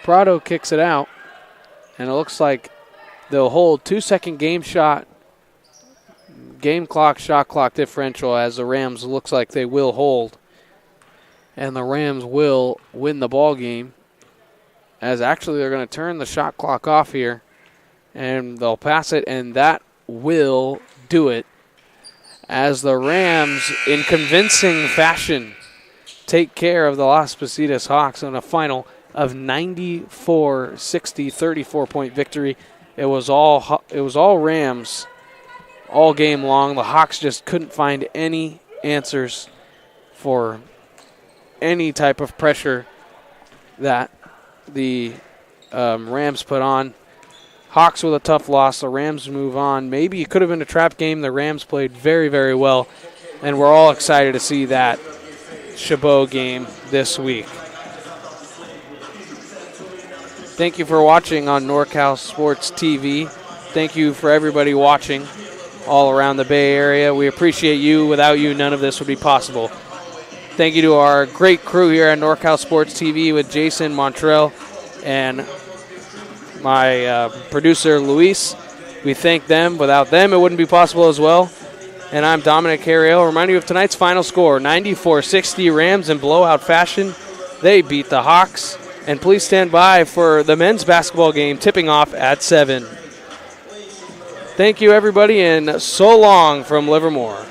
Prado kicks it out. And it looks like they'll hold 2-second game clock, shot clock differential, as the Rams looks like they will hold. And the Rams will win the ball game as actually they're going to turn the shot clock off here, and they'll pass it, and that will do it as the Rams, in convincing fashion, take care of the Las Positas Hawks on a final of 94-60, 34-point victory. It was all Rams all game long. The Hawks just couldn't find any answers for any type of pressure that the Rams put on. Hawks with a tough loss. The Rams move on. Maybe it could have been a trap game. The Rams played very, very well, and we're all excited to see that Chabot game this week. Thank you for watching on NorCal Sports TV. Thank you for everybody watching all around the Bay Area. We appreciate you. Without you, none of this would be possible. Thank you to our great crew here at NorCal Sports TV with Jason Montrell and my producer, Luis. We thank them. Without them, it wouldn't be possible as well. And I'm Dominic Carriel. Remind you of tonight's final score, 94-60. Rams in blowout fashion. They beat the Hawks. And please stand by for the men's basketball game tipping off at 7. Thank you, everybody, and so long from Livermore.